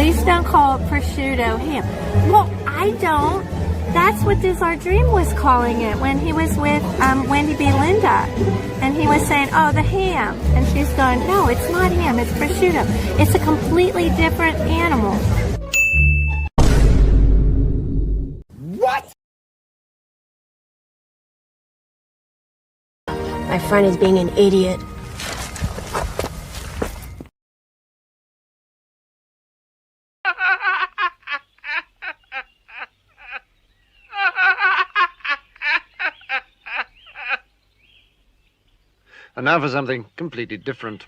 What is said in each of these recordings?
Please don't call it prosciutto ham. Well, I don't. That's what Diz Our Dream was calling it when he was with Wendy B. Linda. And he was saying, oh, the ham. And she's going, no, it's not ham, it's prosciutto. It's a completely different animal. What? My friend is being an idiot. And now for something completely different.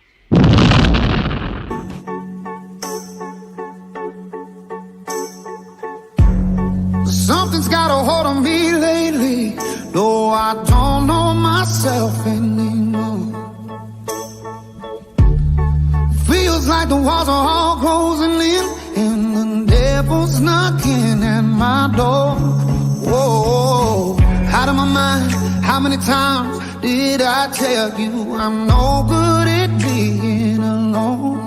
Something's got a hold on me lately. No, I don't know myself anymore. Feels like the walls are all closing in, and the devil's knocking at my door. Whoa, out of my mind. How many times did I tell you I'm no good at being alone?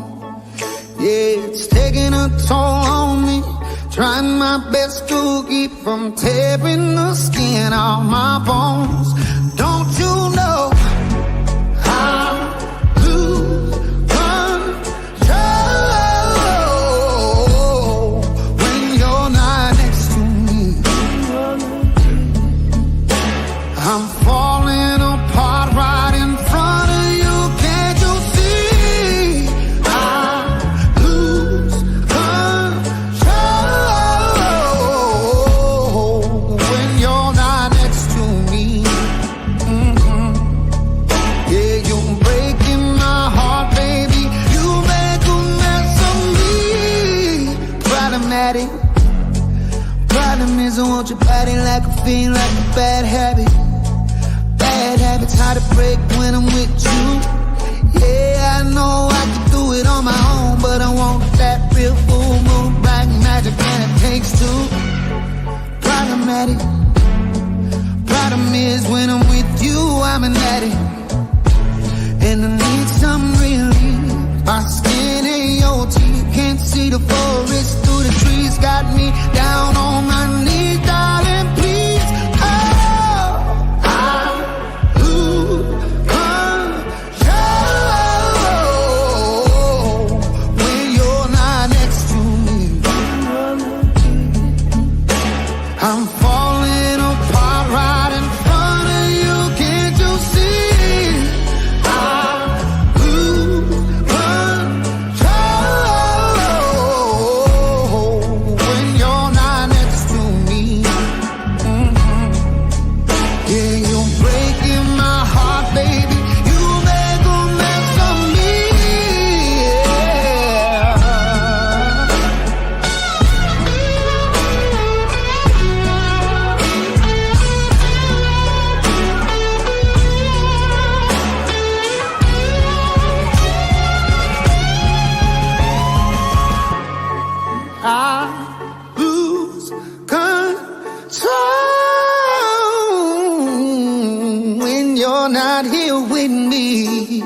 Yeah, it's taking a toll on me. Trying my best to keep from tearing the skin off my bones. Don't you know I lose control when you're not next to me? I'm falling apart right in front of you. Can't you see? I lose control when you're not next to me. Yeah, you're breaking my heart, baby. You make a mess of me. Problematic. Problem is I want your body like a fiend, like a bad habit. Bad habits hard to break when I'm with you. Yeah, I know I can do it on my own, but I want that real full moon, black magic, and it takes two. Problematic. Problem is when I'm with you, I'm an addict, and I need some relief. My skin ain't your teeth, can't see the forest through the trees. Got me down on my knees, darling, please. Oh, I lose control when you're not next to me. I'm falling apart right in front of you. Can't you see? I lose control when you're not next to me. Yeah, you're breaking my heart, baby. You make a mess of me. I lose control when you're not here with me.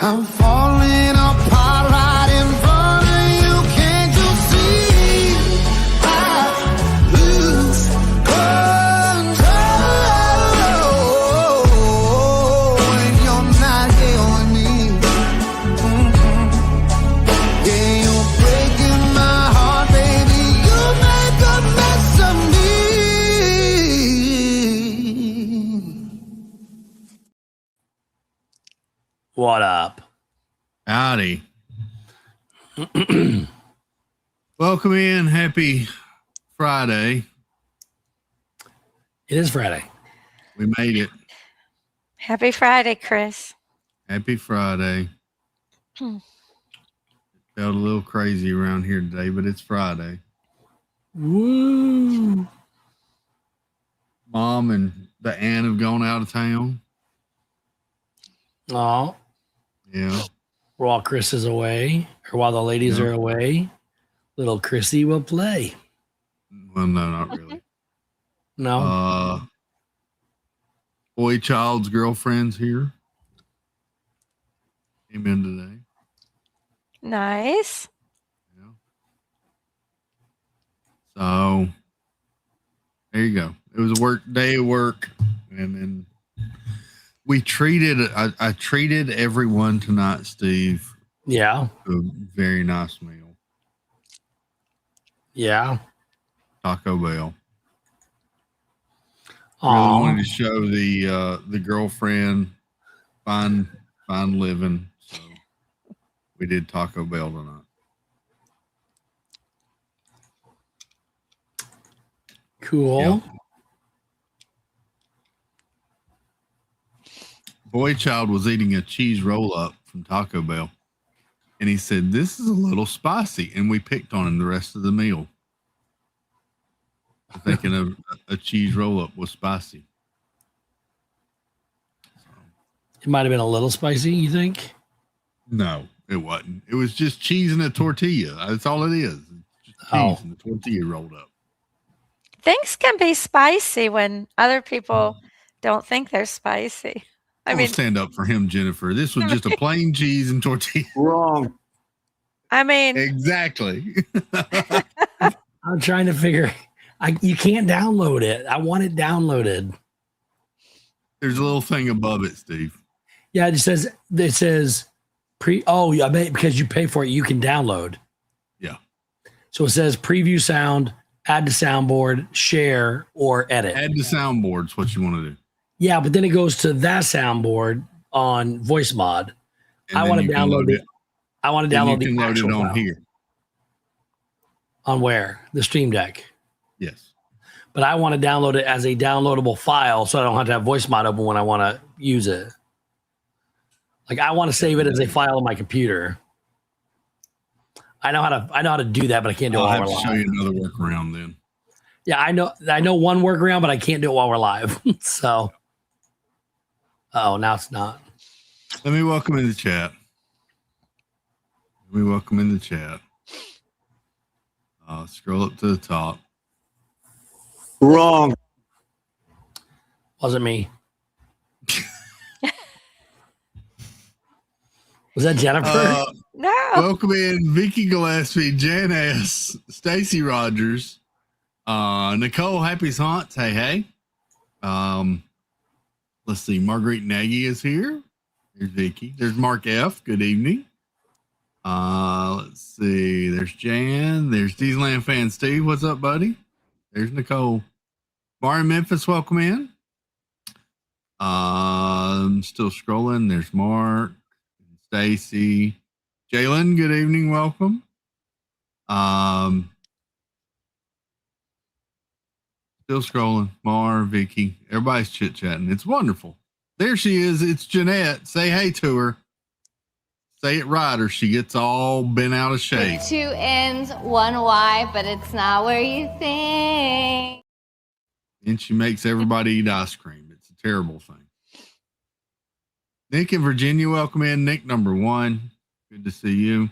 I'm falling apart right in front of you. Can't you see? I lose control when you're not here with me. Yeah, you're breaking my heart, baby. You make a mess of me. What up? Howdy. Welcome in. Happy Friday. It is Friday. We made it. Happy Friday, Chris. Happy Friday. Felt a little crazy around here today, but it's Friday. Woo! Mom and the aunt have gone out of town. Oh, Yeah. while Chris is away, or while the ladies Yeah. are away, little Chrissy will play. Well, no, not really. No. Boy child's girlfriend's here. Came in today. Nice. Yeah. So there you go. It was a work day of work, and then we treated. I treated everyone tonight, Steve, Yeah. to a very nice meal. Yeah. Taco Bell. Aw. Really wanted to show the girlfriend fine living. So we did Taco Bell tonight. Cool. Yeah. Boy child was eating a cheese roll up from Taco Bell, and he said, "This is a little spicy," and we picked on him the rest of the meal, thinking a cheese roll up was spicy. It might have been a little spicy, you think? No, it wasn't. It was just cheese and a tortilla. That's all it is. It's just cheese and a tortilla rolled up. Things can be spicy when other people don't think they're spicy. I I mean, will stand up for him, Jennifer. This was just a plain cheese and tortilla. Wrong. I mean, Exactly. I'm trying to figure. You can't download it. I want it downloaded. There's a little thing above it, Steve. Yeah, it says pre. Oh, yeah, because you pay for it, you can download. Yeah. So it says preview sound, add to soundboard, share, or edit. Add the soundboard's what you want to do. Yeah, but then it goes to that soundboard on voice mod. And I then want to you can download load it. I want to download You can the load it actual on file. here. On where? The Stream Deck. Yes. But I want to download it as a downloadable file so I don't have to have voice mod open when I want to use it. Like I want to save it as a file on my computer. I know how to do that, but I can't do it I'll while have we're to show live. you another workaround then. Yeah, I know one workaround, but I can't do it while we're live. So, oh, now it's not. Let me welcome in the chat. Scroll up to the top. Wrong. Wasn't me. Was that Jennifer? no. Welcome in Vicky Gillespie, Jan S., Stacy Rogers, Nicole Happy's Haunts. Hey. Let's see. Marguerite Nagy is here. There's Vicky. There's Mark F. Good evening. Let's see. There's Jan. There's Disneyland fan Steve. What's up, buddy? There's Nicole. Bar in Memphis, welcome in. I'm still scrolling. There's Mark, Stacy, Jalen. Good evening, welcome. Still scrolling. Mar, Vicky, everybody's chit chatting. It's wonderful. There she is. It's Jeanette. Say hey to her. Say it right, or she gets all bent out of shape. 2 N's, 1 Y, but it's not where you think. And she makes everybody eat ice cream. It's a terrible thing. Nick in Virginia, welcome in. Nick number 1. Good to see you.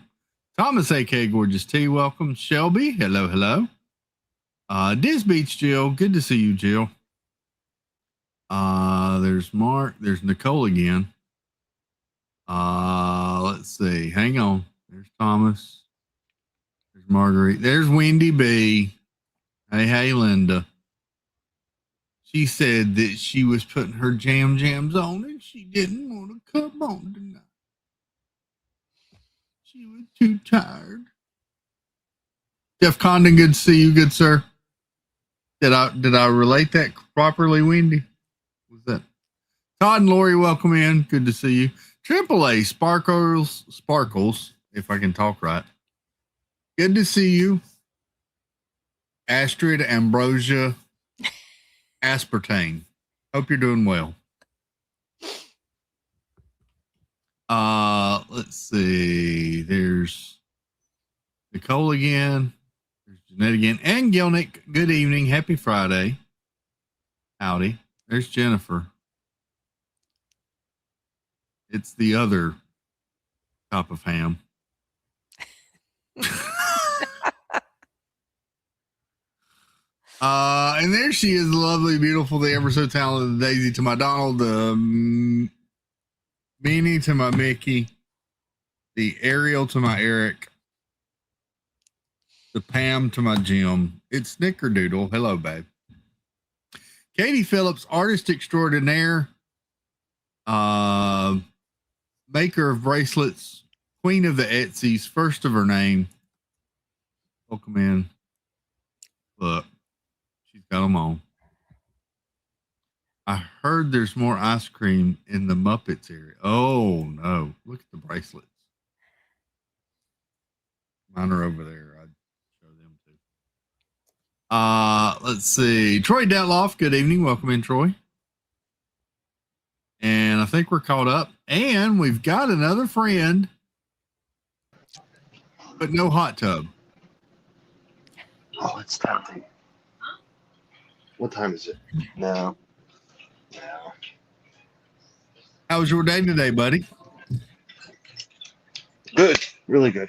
Thomas, A.K. Gorgeous T, welcome. Shelby, hello. Diz Beach Jill, good to see you, Jill. There's Mark. There's Nicole again. Let's see. Hang on. There's Thomas. There's Marguerite. There's Wendy B. Hey, Linda. She said that she was putting her jams on and she didn't want to come on tonight. She was too tired. Jeff Condon, good to see you, good sir. Did I relate that properly, Wendy? Was that Todd and Lori? Welcome in. Good to see you. AAA Sparkles, if I can talk right. Good to see you. Astrid Ambrosia Aspartame. Hope you're doing well. Let's see. There's Nicole again. There's Jeanette again. And Gilnick. Good evening. Happy Friday. Howdy. There's Jennifer. It's the other type of ham. And there she is, the lovely, beautiful, the ever so talented Daisy to my Donald, the Beanie to my Mickey. the Ariel to my Eric, the Pam to my Jim. It's Snickerdoodle. Hello, babe. Katie Phillips, artist extraordinaire, maker of bracelets, queen of the Etsy's, first of her name. Welcome in. Look, she's got them on. I heard there's more ice cream in the Muppets area. Oh, no. Look at the bracelets. Mine are over there. I'd show them too. Let's see. Troy Detloff, good evening. Welcome in, Troy. And I think we're caught up. And we've got another friend, but no hot tub. Oh, it's tempting. What time is it? No. How was your day today, buddy? Good. Really good.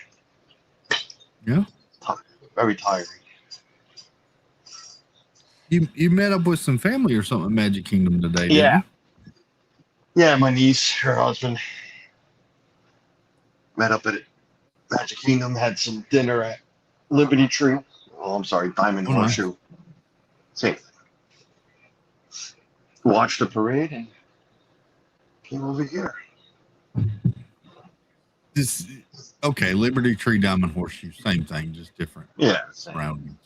Yeah. Very tiring. You met up with some family or something at Magic Kingdom today, didn't Yeah. you? Yeah, my niece, her husband, met up at Magic Kingdom, had some dinner at Liberty Tree. Oh, I'm sorry, Diamond Oh, nice. Horseshoe. Same thing. Watched the parade and came over here. Okay, Liberty Tree, Diamond Horseshoe, same thing, just different Yeah. surroundings.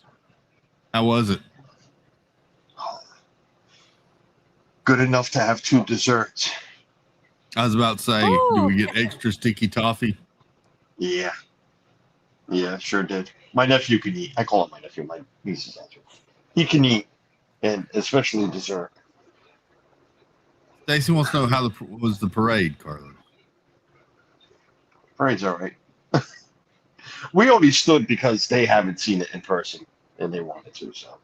How was it? Good enough to have 2 desserts. I was about to say, do we get extra sticky toffee? Yeah. Yeah, sure did. My nephew can eat. I call him my nephew. My niece is also. He can eat, and especially dessert. Stacy wants to know how was the parade, Carlos. Parade's all right. We only stood because they haven't seen it in person, and they wanted to. So,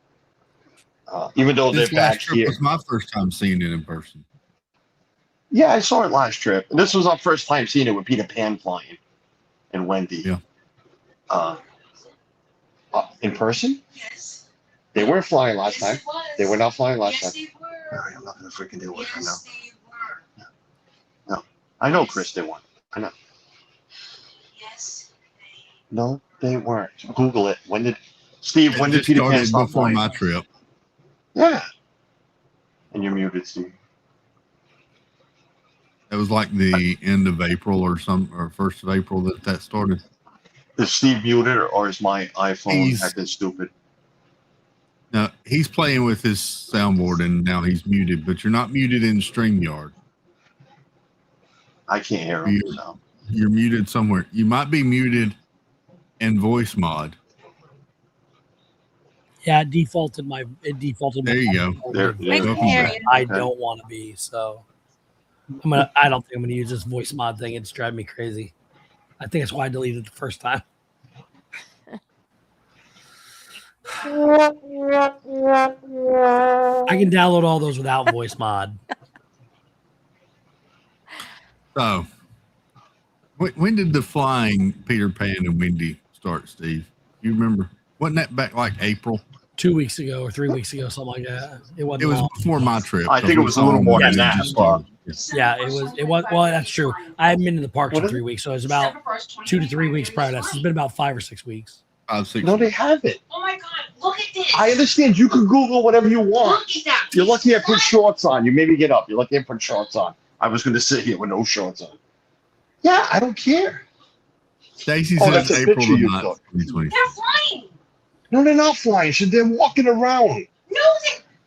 even though This they're back last trip here, was my first time seeing it in person. yeah, I saw it last trip. And this was our first time seeing it with Peter Pan flying and Wendy. Yeah. In person? Yes. They weren't flying last time. Yes, it was. They were not flying last Yes, time. they were. All right, I'm not gonna freaking deal with it. I know. Yes, they were. No, I know, Chris. They weren't. I know. Yes, No, they weren't. Google it. When did It Peter Pan started stop before flying? my trip. Yeah. And you're muted, Steve. It was like the end of April or 1st of April that started. Is Steve muted or is my iPhone acting stupid? No, he's playing with his soundboard and now he's muted, but you're not muted in StreamYard. I can't hear him. So. You're muted somewhere. You might be muted in voice mod. Yeah, it defaulted. There you go. There, We can Welcome hear back. you. I don't want to be, so I don't think I'm gonna use this voice mod thing. It's driving me crazy. I think that's why I deleted it the first time. I can download all those without voice mod. So, when did the flying Peter Pan and Wendy start, Steve? You remember? Wasn't that back like April? 2 weeks ago or 3 weeks ago, something like that. It wasn't. It was long. before my trip. I think it was a little more than that, but Yeah, it was. It was. Well, that's true. I haven't been to the parks in 3 weeks, so it was about 2 to 3 weeks prior to that. So it's been about 5 or 6 weeks. 5, 6. no, they haven't. Oh my God! Look at this. I understand you can Google whatever you want. Look at that. You're lucky I put shorts on. You made me get up. You're lucky I put shorts on. I was going to sit here with no shorts on. Yeah, I don't care. Stacy Oh, says that's a April picture the you 9th, took. 2020. They're flying. No, they're not flying. They're walking around. No,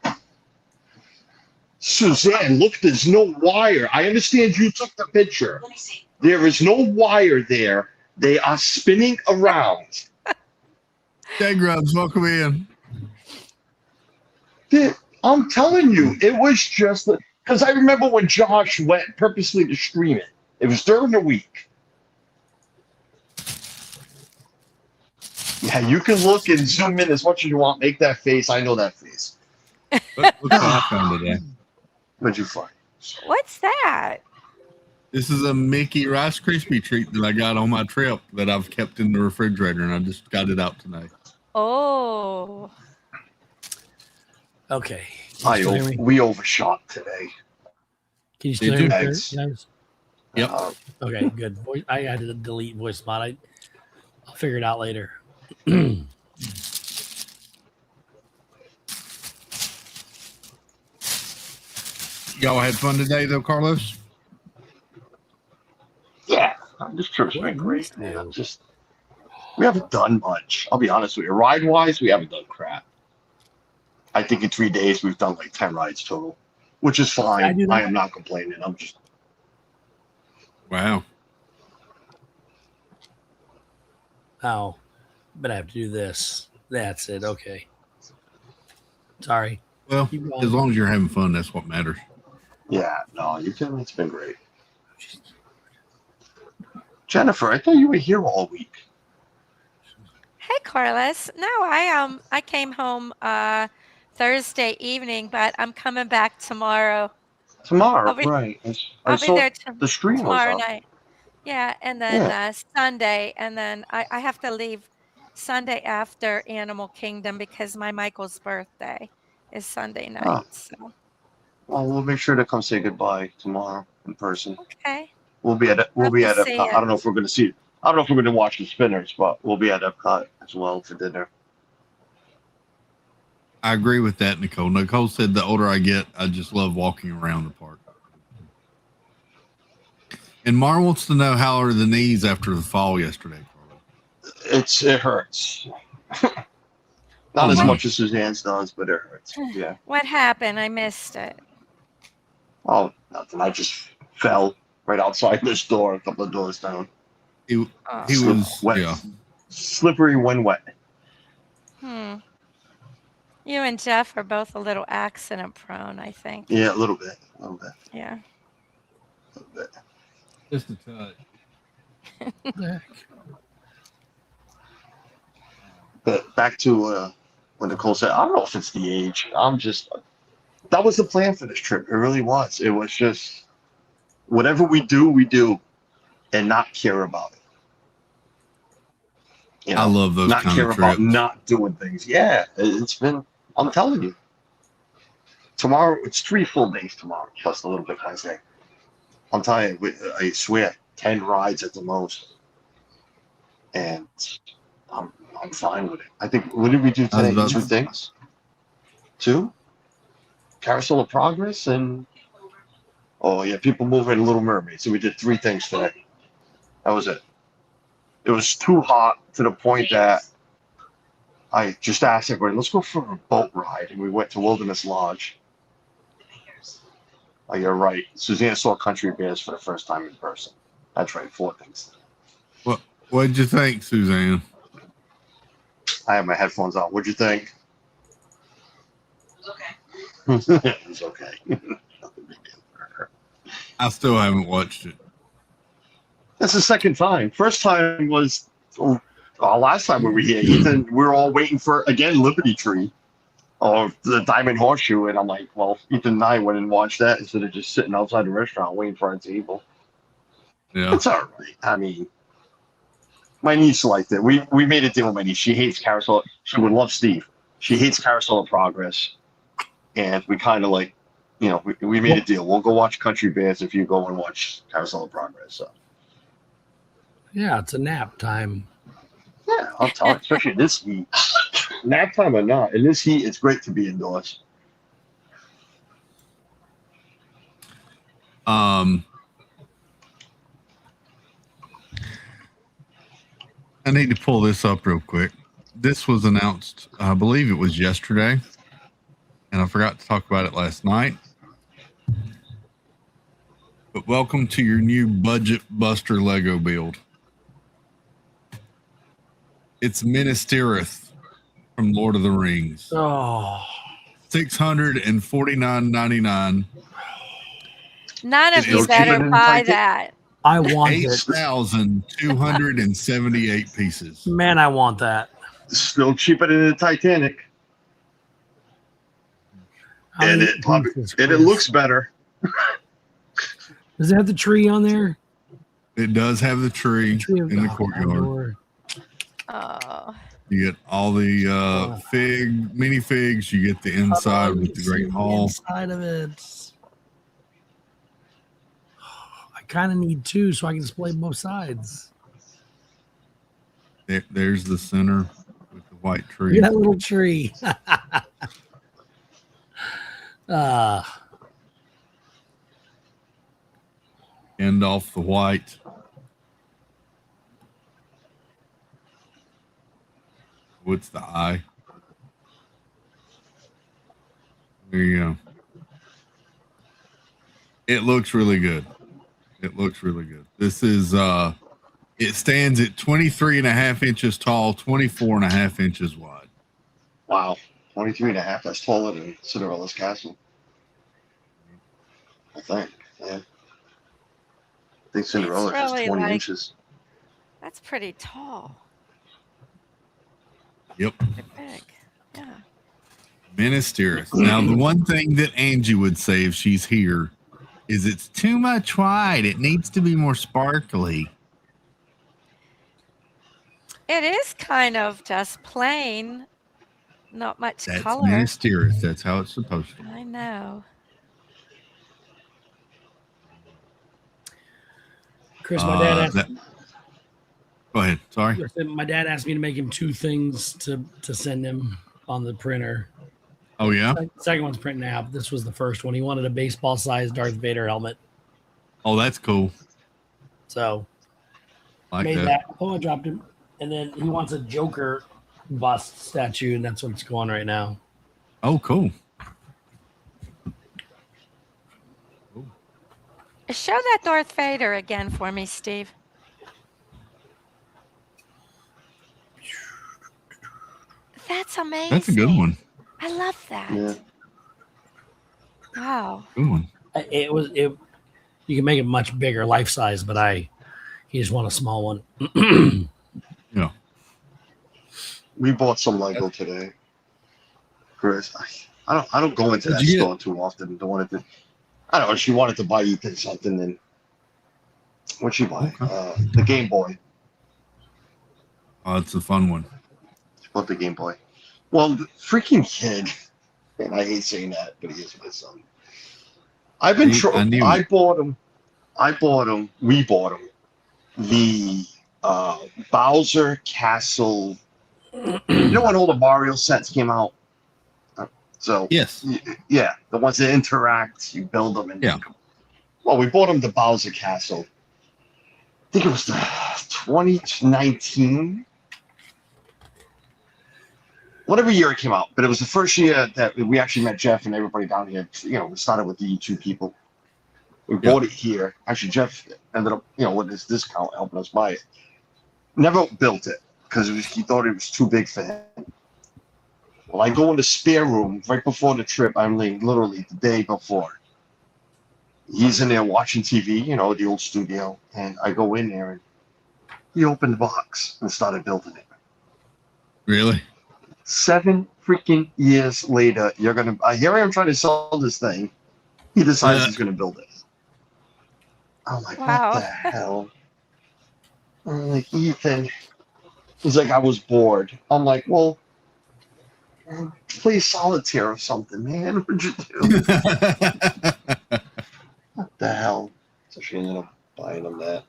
they. Suzanne, look, there's no wire. I understand you took the picture. Let me see. There is no wire there. They are spinning around. Hey, Grubs, welcome in. I'm telling you, it was just because I remember when Josh went purposely to stream it. It was during the week. Yeah, you can look and zoom in as much as you want. Make that face. I know that face. Look what I found today. What'd you find? What's that? This is a Mickey Rice Krispie treat that I got on my trip that I've kept in the refrigerator, and I just got it out today. Oh. Okay. Can you still hear me? We overshot today. Can you still Did hear you? me? Eggs. Guys? Yep. Okay, good. I had to delete voice mod. I'll figure it out later. Y'all had fun today, though, Carlos? Yeah, this trip's What been you great, used man. to? We haven't done much. I'll be honest with you. Ride-wise, we haven't done crap. I think in 3 days we've done like 10 rides total, which is I fine. do that? I am not complaining. I'm just Wow. Oh, but I have to do this. That's it. Okay. Sorry. Well, Keep going. as long as you're having fun, that's what matters. yeah. No, you can. It's been great. Jennifer, I thought you were here all week. Hey, Carlos. No, I came home Thursday evening, but I'm coming back tomorrow. Tomorrow, I'll be right? I I'll be saw there the stream was tomorrow up. night. Yeah, and then Yeah. Sunday, and then I have to leave Sunday after Animal Kingdom because my Michael's birthday is Sunday Oh, night. So well, we'll make sure to come say goodbye tomorrow in person. okay, We'll be at love to see Epcot. I it. don't know if we're going to see. I don't know if we're going to watch the spinners, but we'll be at Epcot as well for dinner. I agree with that, Nicole. Nicole said the older I get, I just love walking around the park. And Mar wants to know how are the knees after the fall yesterday, Carlos? It hurts. Not Oh, as no. much as Suzanne's does, but it hurts. Yeah. What happened? I missed it. Oh, nothing. I just fell right outside this door, a couple of doors down. He Oh. was, wet. yeah. Slippery when wet. You and Jeff are both a little accident prone, I think. Yeah, a little bit. A little bit. Yeah. A little bit. Just a touch. But back to when Nicole said, I don't know if it's the age. That was the plan for this trip. It really was. It was just whatever we do and not care about it. You know, I love those not kind care of about trips. not doing things. Yeah, it's been, I'm telling you. Tomorrow, it's 3 full days tomorrow, plus a little bit Wednesday. I'm telling you, I swear, 10 rides at the most. And I'm fine with it. I think, what did we do I was today? about 2 to- things? 2? Carousel of Progress and, oh yeah, People Mover and Little Mermaid. So we did 3 things today. That was it. It was too hot to the point that I just asked everybody, let's go for a boat ride. And we went to Wilderness Lodge. Oh, you're right. Suzanne saw Country Bears for the first time in person. That's right, 4 things. What did you think, Suzanne? I have my headphones on. What'd you think? It was okay. It was okay. I still haven't watched it. That's the second time. First time was last time we were here. Ethan, we were all waiting for again Liberty Tree or the Diamond Horseshoe, and I'm like, well, Ethan and I went and watched that instead of just sitting outside the restaurant waiting for our table. Yeah. It's all right. I mean, my niece liked it. We made a deal with my niece. She hates Carousel. She would love Steve. She hates Carousel of Progress, and we kind of like, you know, we made a deal. We'll go watch Country Bears if you go and watch Carousel of Progress. So. Yeah, it's a nap time. Yeah, I'll talk, especially in this heat. Nap time or not, in this heat, it's great to be indoors. I need to pull this up real quick. This was announced, I believe it was yesterday, and I forgot to talk about it last night. But welcome to your new Budget Buster Lego build. It's Minas Tirith from Lord of the Rings. Oh, $649.99. None of It you is better cheaper than buy Titan. that. I want it. 8,278 pieces. Man, I want that. Still cheaper than the Titanic, How and many it pieces, and it Chris? looks better. Does it have the tree on there? It does have the tree Tree of in the God, courtyard. Lord. Oh, You get all the mini figs. You get the inside with the Great Hall. Inside of it. Oh, I kind of need two so I can display both sides. There's the center with the white tree. Look at that little tree. End off the white. What's the eye? There you go. It looks really good. It looks really good. This is it stands at 23.5 inches tall, 24.5 inches wide. Wow. 23.5. That's taller than Cinderella's castle. I think. Yeah. I think Cinderella's really is 20 like- inches. That's pretty tall. Yep. Pretty big. Yeah. Minas Tirith. Now, the one thing that Angie would say if she's here is it's too much white. It needs to be more sparkly. It is kind of just plain, not much That's color. Minas Tirith. That's how it's supposed to be. I know. Chris, my dad asked, Go ahead. Sorry. my dad asked me to make him two things to send him on the printer. Oh, yeah? Second one's printing out. This was the first one. He wanted a baseball-sized Darth Vader helmet. Oh, that's cool. So Like made that. that. Oh, I dropped him. And then he wants a Joker bust statue, and that's what's going right now. Oh, cool. Show that Darth Vader again for me, Steve. That's amazing. That's a good one. I love that. Yeah. Wow. Good one. You can make it much bigger, life size, but he just want a small one. Yeah. We bought some Lego today. Chris, I don't go into that store too often. Don't want it to. I don't know. She wanted to buy Ethan something, and what'd she buy? Okay. The Game Boy. Oh, it's a fun one. She bought the Game Boy. Well, the freaking kid, and I hate saying that, but he is my son. I've been we bought him the Bowser Castle. You know when all the Mario sets came out? So yes, yeah, the ones that interact, you build them and yeah. Well, we bought him the Bowser Castle. I think it was the 2019, whatever year it came out. But it was the first year that we actually met Jeff and everybody down here. You know, we started with the YouTube people. We bought it here. Actually, Jeff ended up, with his discount, helping us buy it. Never built it because he thought it was too big for him. Well, I go in the spare room right before the trip. I'm literally the day before. He's in there watching TV, the old studio. And I go in there and he opened the box and started building it. Really? 7 freaking years later, here I am trying to sell this thing. He decides he's going to build it. I'm like, wow. What the hell? I'm like, Ethan. He's like, I was bored. I'm like, well, play solitaire or something, man. What'd you do? What the hell? So she ended up buying him that.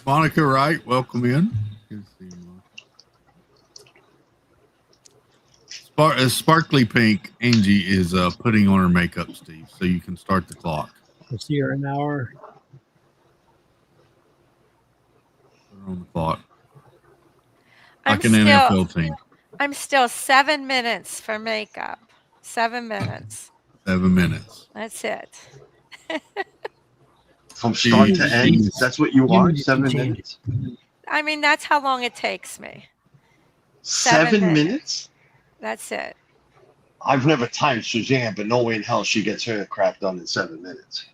Monica Wright, welcome in. Sparkly Pink, Angie is putting on her makeup, Steve, so you can start the clock. We'll see her in an hour. Put her on the clock. Like an NFL team. I'm still 7 minutes for makeup. 7 minutes. 7 minutes. That's it. From start to end. That's what you are? 7 minutes? I mean, that's how long it takes me. 7 minutes? That's it. I've never timed Suzanne, but no way in hell she gets her crap done in 7 minutes.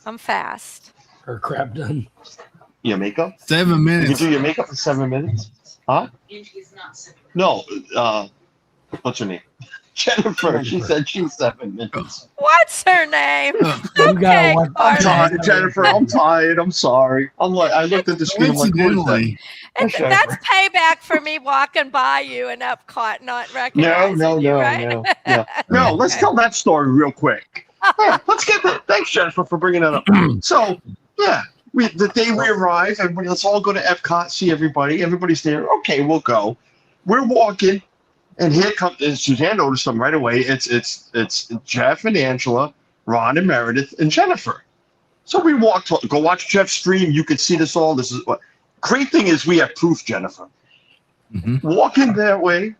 I'm fast. Her crap done. Your makeup? 7 minutes. You do your makeup in 7 minutes? Huh? No, what's her name? Jennifer. She said she's 7 minutes. What's her name? Okay, I'm tired, Jennifer. I'm tired. I'm sorry. I looked at the screen. I'm like, what is that? That's payback for me walking by you in Epcot, not recognizing you, right? No. Let's tell that story real quick. Yeah, let's get that. Thanks, Jennifer, for bringing that up. So, yeah, the day we arrive, everybody, let's all go to Epcot, see everybody. Everybody's there. Okay, we'll go. We're walking, and here comes, and Suzanne noticed them right away. It's Jeff and Angela, Ron and Meredith, and Jennifer. So we walked, go watch Jeff's stream. You could see this all. This is what great thing is we have proof, Jennifer. Mm-hmm. Walking that way,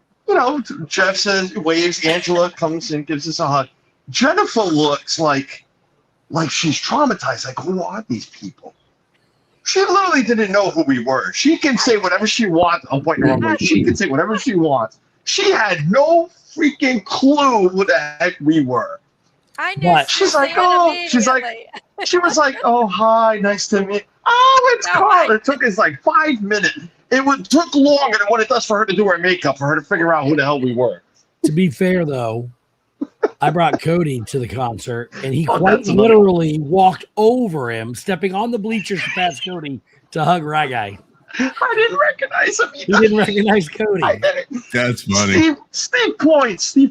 Jeff says, waves, Angela comes and gives us a hug. Jennifer looks like she's traumatized. Like, who are these people? She literally didn't know who we were. She can say whatever she wants. I'm pointing the wrong way. She can say whatever she wants. She had no freaking clue who the heck we were. I knew. She's like, she was like, oh, hi, nice to meet. Oh, it's Carl. It took us like 5 minutes. Took longer than what it does for her to do her makeup, for her to figure out who the hell we were. To be fair, though, I brought Cody to the concert, and he quite literally walked over him, stepping on the bleachers to pass Cody to hug Rye Guy. I didn't recognize him either. He didn't recognize Cody. That's funny. Steve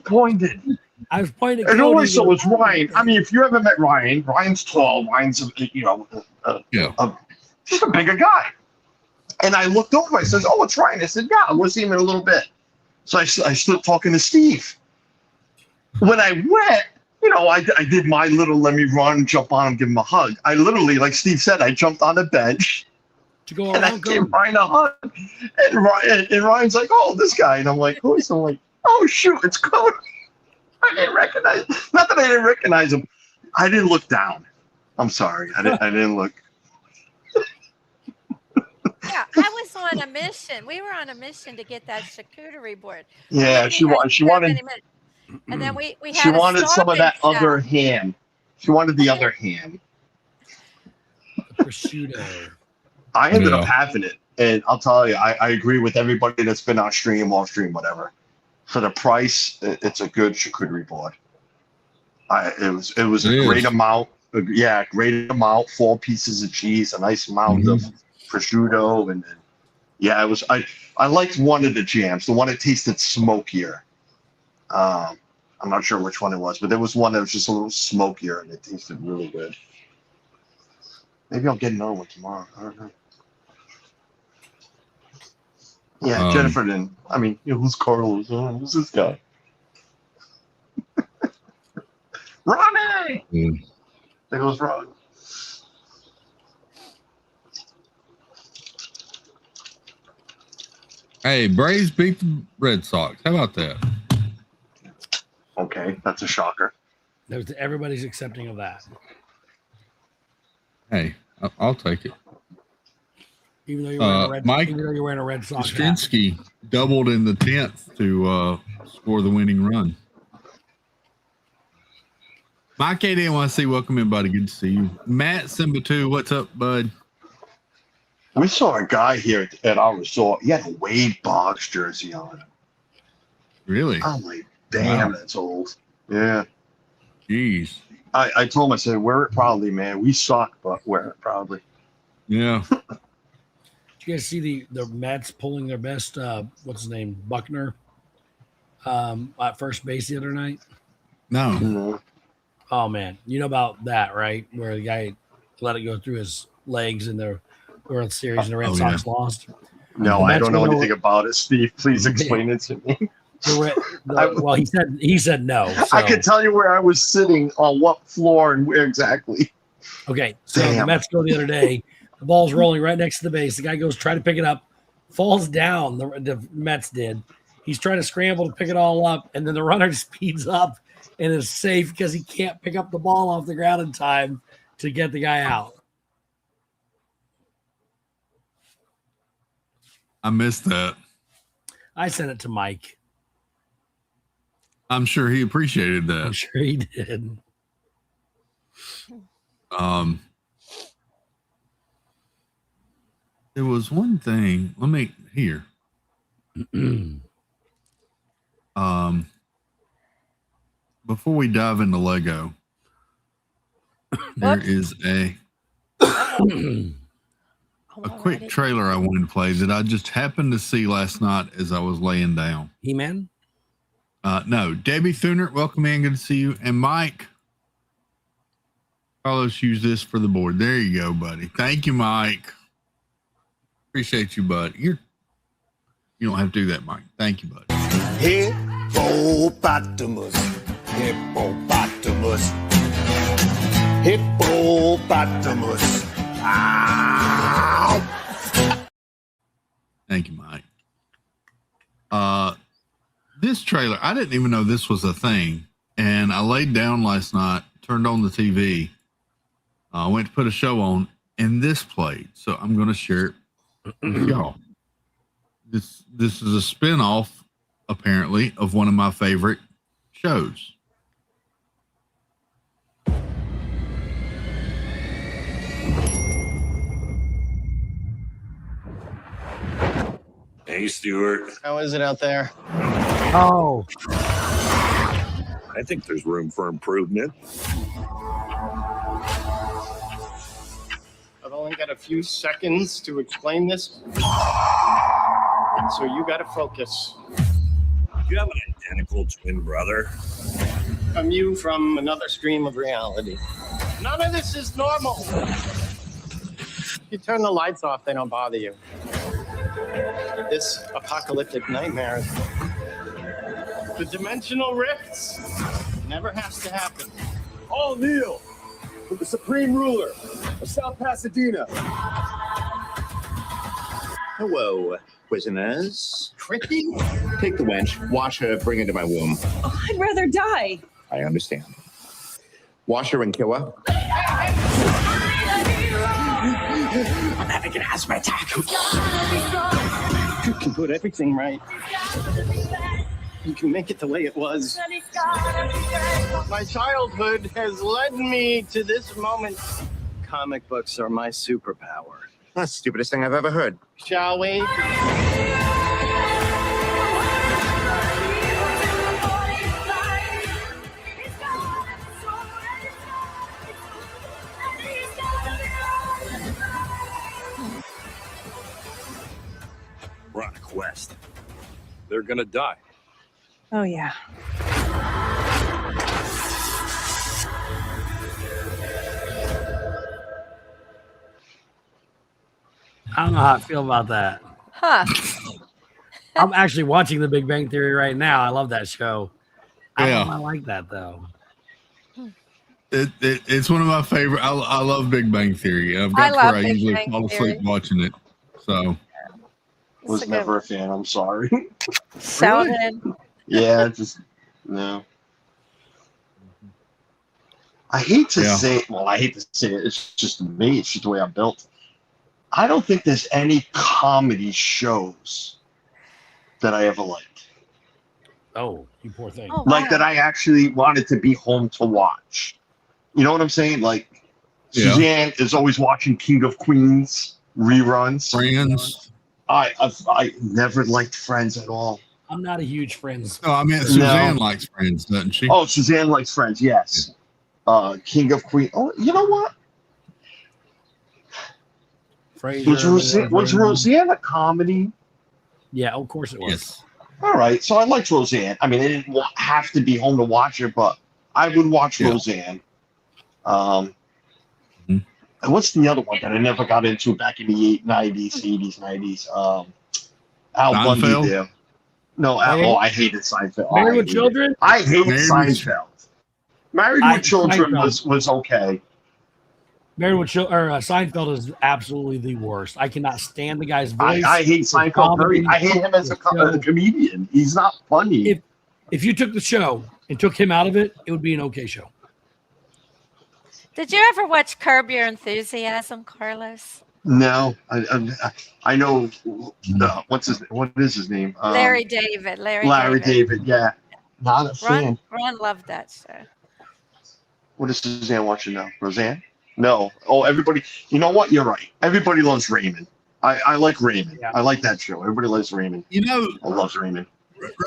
pointed. I was pointing at And Cody. also was Ryan. I mean, if you ever met Ryan, Ryan's tall. Ryan's, just a bigger guy. And I looked over. I says, "Oh, it's Ryan." I said, "Yeah, we'll see him in a little bit." So I stood talking to Steve. When I went, I did my little let me run, jump on him, give him a hug. I literally, like Steve said, I jumped on the bench to go and I gave Ryan a hug. And Ryan's like, "Oh, this guy," and I'm like, "Who is?" I'm like, "Oh shoot, it's Cody." I didn't recognize. Not that I didn't recognize him. I didn't look down. I'm sorry. I didn't look. Yeah, I was on a mission. We were on a mission to get that charcuterie board. Yeah, she wanted. And then we had. She wanted some of that other ham. She wanted the other ham. Prosciutto. I ended up having it, and I'll tell you, I agree with everybody that's been on stream, off stream, whatever. For the price, it's a good charcuterie board. It was a great amount. Yeah, great amount. 4 pieces of cheese, a nice amount of prosciutto, and yeah, it was. I liked one of the jams, the one that tasted smokier. I'm not sure which one it was, but there was one that was just a little smokier, and it tasted really good. Maybe I'll get another one tomorrow. I don't know. Yeah, Jennifer didn't. I mean, who's Carlos? Who's this guy? Ronnie! There goes Ron. Hey, Braves beat the Red Sox. How about that? Okay, that's a shocker. Everybody's accepting of that. Hey, I'll take it. Even though you're wearing a Red Sox hat. Ostrensky doubled in the 10th to score the winning run. Mike AD1C, welcome in, buddy. Good to see you. Matt Simba2, what's up, bud? We saw a guy here at our resort. He had a Wade Boggs jersey on. Really? I'm like, damn, that's old. Yeah. Jeez. I told him, I said, wear it proudly, man. We suck, but wear it proudly. Yeah. Did you guys see the Mets pulling their best, what's his name, Buckner, at first base the other night? No. Oh, man. You know about that, right? Where the guy let it go through his legs in the World Series and the Red Sox lost? No, I don't know anything about it. Steve, please explain it to me. Well, he said no. So. I could tell you where I was sitting, on what floor, and where exactly. Okay, so the Mets go the other day. The ball's rolling right next to the base. The guy goes try to pick it up, falls down. The Mets did. He's trying to scramble to pick it all up, and then the runner speeds up and is safe because he can't pick up the ball off the ground in time to get the guy out. I missed that. I sent it to Mike. I'm sure he appreciated that. I'm sure he did. There was one thing. Let me here. Before we dive into Lego, there is a quick trailer I wanted to play that I just happened to see last night as I was laying down. He-Man? No, Debbie Thunert, welcome in. Good to see you. And Mike, Carlos, use this for the board. There you go, buddy. Thank you, Mike. Appreciate you, bud. You don't have to do that, Mike. Thank you, bud. Hippopotamus, hippopotamus, hippopotamus. Ow! Thank you, Mike. This trailer, I didn't even know this was a thing. And I laid down last night, turned on the TV, went to put a show on, and this played. So I'm going to share it with y'all. This is a spinoff, apparently, of one of my favorite shows. Hey, Stuart. How is it out there? Oh, I think there's room for improvement. I've only got a few seconds to explain this, so you got to focus. You have an identical twin brother. I'm you from another stream of reality. None of this is normal. You turn the lights off, they don't bother you. This apocalyptic nightmare, the dimensional rifts, never has to happen. All kneel for the supreme ruler of South Pasadena. Hello, prisoners. Tricky? Take the wench, wash her, bring her to my womb. Oh, I'd rather die. I understand. Wash her and kill her. I'm having an asthma attack. You can put everything right. You can make it the way it was. My childhood has led me to this moment. Comic books are my superpower. That's the stupidest thing I've ever heard. Shall we? We're on a quest. They're gonna die. Oh, yeah. I don't know how I feel about that. Huh. I'm actually watching The Big Bang Theory right now. I love that show. I Yeah. don't like that though. It's one of my favorite. I love Big Bang Theory. I've I got love where I Big usually Bang fall asleep Theory. watching it. So Was It's a never a fan. I'm sorry. Sheldon. Yeah, just no. I hate to Yeah. say. Well, I hate to say it. It's just me. It's just the way I'm built. I don't think there's any comedy shows that I ever liked. Oh, you poor thing. Oh, Like wow. that I actually wanted to be home to watch. You know what I'm saying? Like Yeah. Suzanne is always watching King of Queens reruns. Friends. I never liked Friends at all. I'm not a huge Friends. No, I mean Suzanne likes Friends, doesn't she? Oh, Suzanne likes Friends. Yes. King of Queens. Oh, you know what? Frasier. Was Roseanne a comedy? Yeah, of course it was. Yes. All right, so I liked Roseanne. I mean, I didn't have to be home to watch it, but I would watch Yeah. Roseanne. And what's the other one that I never got into back in the 90s, 90s? Al Bundy Seinfeld? there. No, I hated Seinfeld. Married I with hated Children? it. I hated Married with- Seinfeld. Married with Children was okay. Married with Seinfeld is absolutely the worst. I cannot stand the guy's voice. I hate Seinfeld. comedy, I hate him as a comedian. He's not funny. If you took the show and took him out of it, it would be an okay show. Did you ever watch Curb Your Enthusiasm, Carlos? No, I know. What is his name? Larry David. Larry David. Yeah, not a fan. Ron loved that show. What is Suzanne watching now? Roseanne? No. Oh, everybody. You know what? You're right. Everybody loves Raymond. I like Raymond. Yeah. I like that show. Everybody loves Raymond. You know, I love Raymond.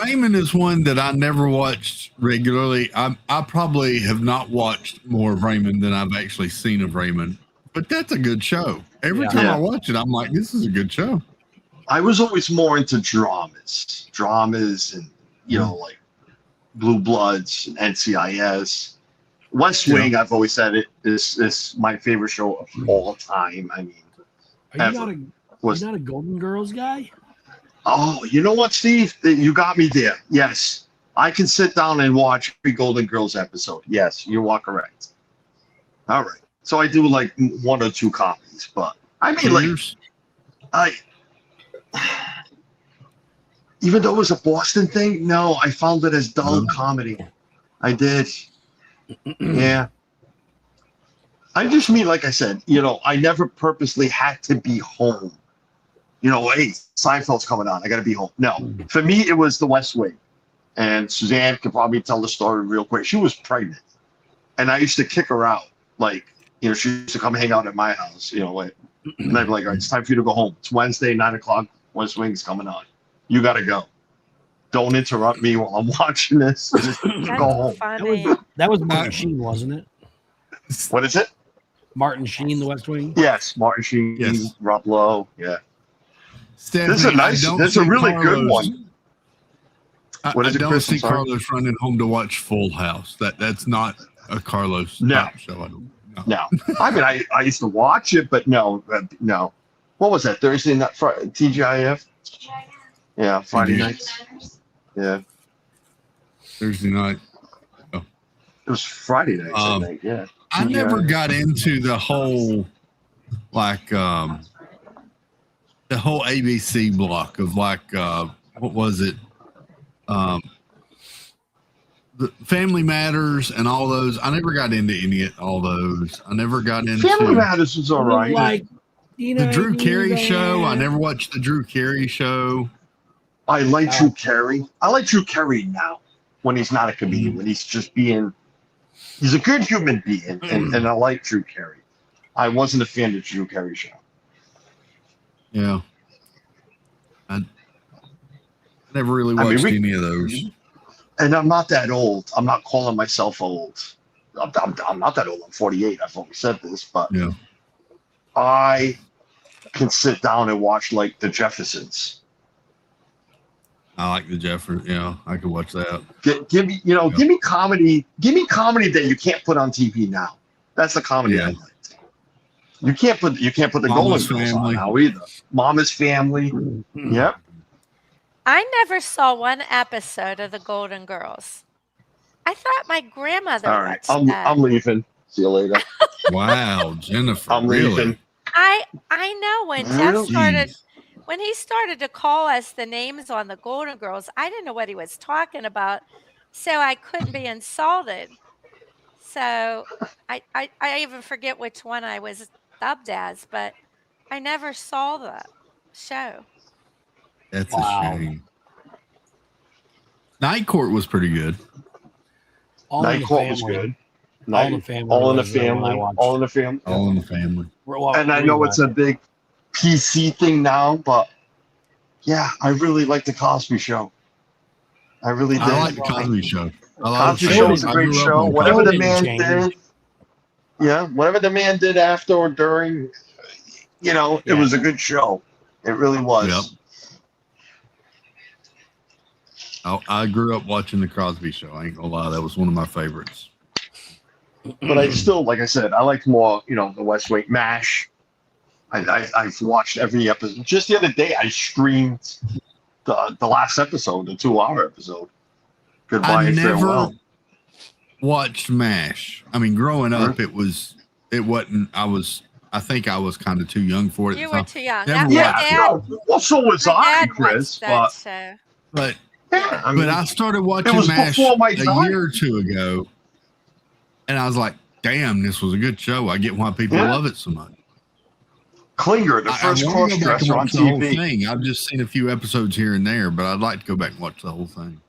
Raymond is one that I never watched regularly. I probably have not watched more of Raymond than I've actually seen of Raymond. But that's a good show. Every time Yeah. I watch it, I'm like, this is a good show. I was always more into dramas, and like Blue Bloods and NCIS. West Wing, I've always said it is my favorite show of all time. I mean, Are you not a Golden Girls guy? Oh, you know what, Steve? You got me there. Yes, I can sit down and watch every Golden Girls episode. Yes, you are correct. All right. So I do like 1 or 2 copies, but I mean, even though it was a Boston thing, no, I found it as dull comedy. I did. Yeah. I just mean, like I said, I never purposely had to be home. Hey, Seinfeld's coming on. I got to be home. No, for me, it was The West Wing. And Suzanne could probably tell the story real quick. She was pregnant. And I used to kick her out. Like, she used to come hang out at my house, and I'd be like, all right, it's time for you to go home. It's Wednesday, 9 o'clock. West Wing's coming on. You got to go. Don't interrupt me while I'm watching this. Just go home. That was Martin Sheen, wasn't it? What is it? Martin Sheen, The West Wing? Yes, Martin Sheen, yes. Rob Lowe, yeah. Stephanie, this is a really good one. What is I don't see Carlos running home to watch Full House. That's not a Carlos show. I don't know. No. I mean, I used to watch it, but no. What was that? Thursday night, TGIF? Yeah, Friday nights. Yeah. Thursday night. Oh. It was Friday nights, I think, yeah. I never got into the whole, the whole ABC block of what was it? The Family Matters and all those. I never got into all those. I never got into Family Matters was all right. The Drew Carey show. I never watched the Drew Carey show. I like Drew Carey. I like Drew Carey now when he's not a comedian, when he's just he's a good human being, and I like Drew Carey. I wasn't a fan of the Drew Carey show. Yeah. I never really watched any of those. And I'm not that old. I'm not calling myself old. I'm not that old. I'm 48. I've always said this, but I can sit down and watch like The Jeffersons. I like The Jeffersons. Yeah, I could watch that. Give me comedy. Give me comedy that you can't put on TV now. That's the comedy I like. You can't put the Golden Girls on now either. Mama's Family. Yep. I never saw one episode of the Golden Girls. I thought my grandmother watched that. I'm leaving. See you later. Wow, Jennifer. I'm leaving. I know when when he started to call us the names on the Golden Girls, I didn't know what he was talking about, so I couldn't be insulted. So I even forget which one I was dubbed as, but I never saw the show. That's a shame. Night Court was pretty good. Night Court was good. All in the Family. All in the Family. All in the Family. And I know it's a big PC thing now, but yeah, I really like the Cosby Show. I really did. I like the Cosby Show. Cosby Show is a great show. Whatever the man did. Yeah, whatever the man did after or during, it was a good show. It really was. Yep. I grew up watching the Cosby Show. I ain't gonna lie, that was one of my favorites. But I still, like I said, I like more, the West Wing. MASH. I've watched every episode. Just the other day, I streamed the last episode, the 2-hour episode. Goodbye and farewell. Watched MASH. I mean, growing up, it wasn't. I think I was kind of too young for it. You were too young. Well, so was I, Chris. But I started watching MASH a year or two ago, and I was like, "Damn, this was a good show. I get why people love it so much." Klinger, the first cross-dresser on TV. Whole thing. I've just seen a few episodes here and there, but I'd like to go back and watch the whole thing.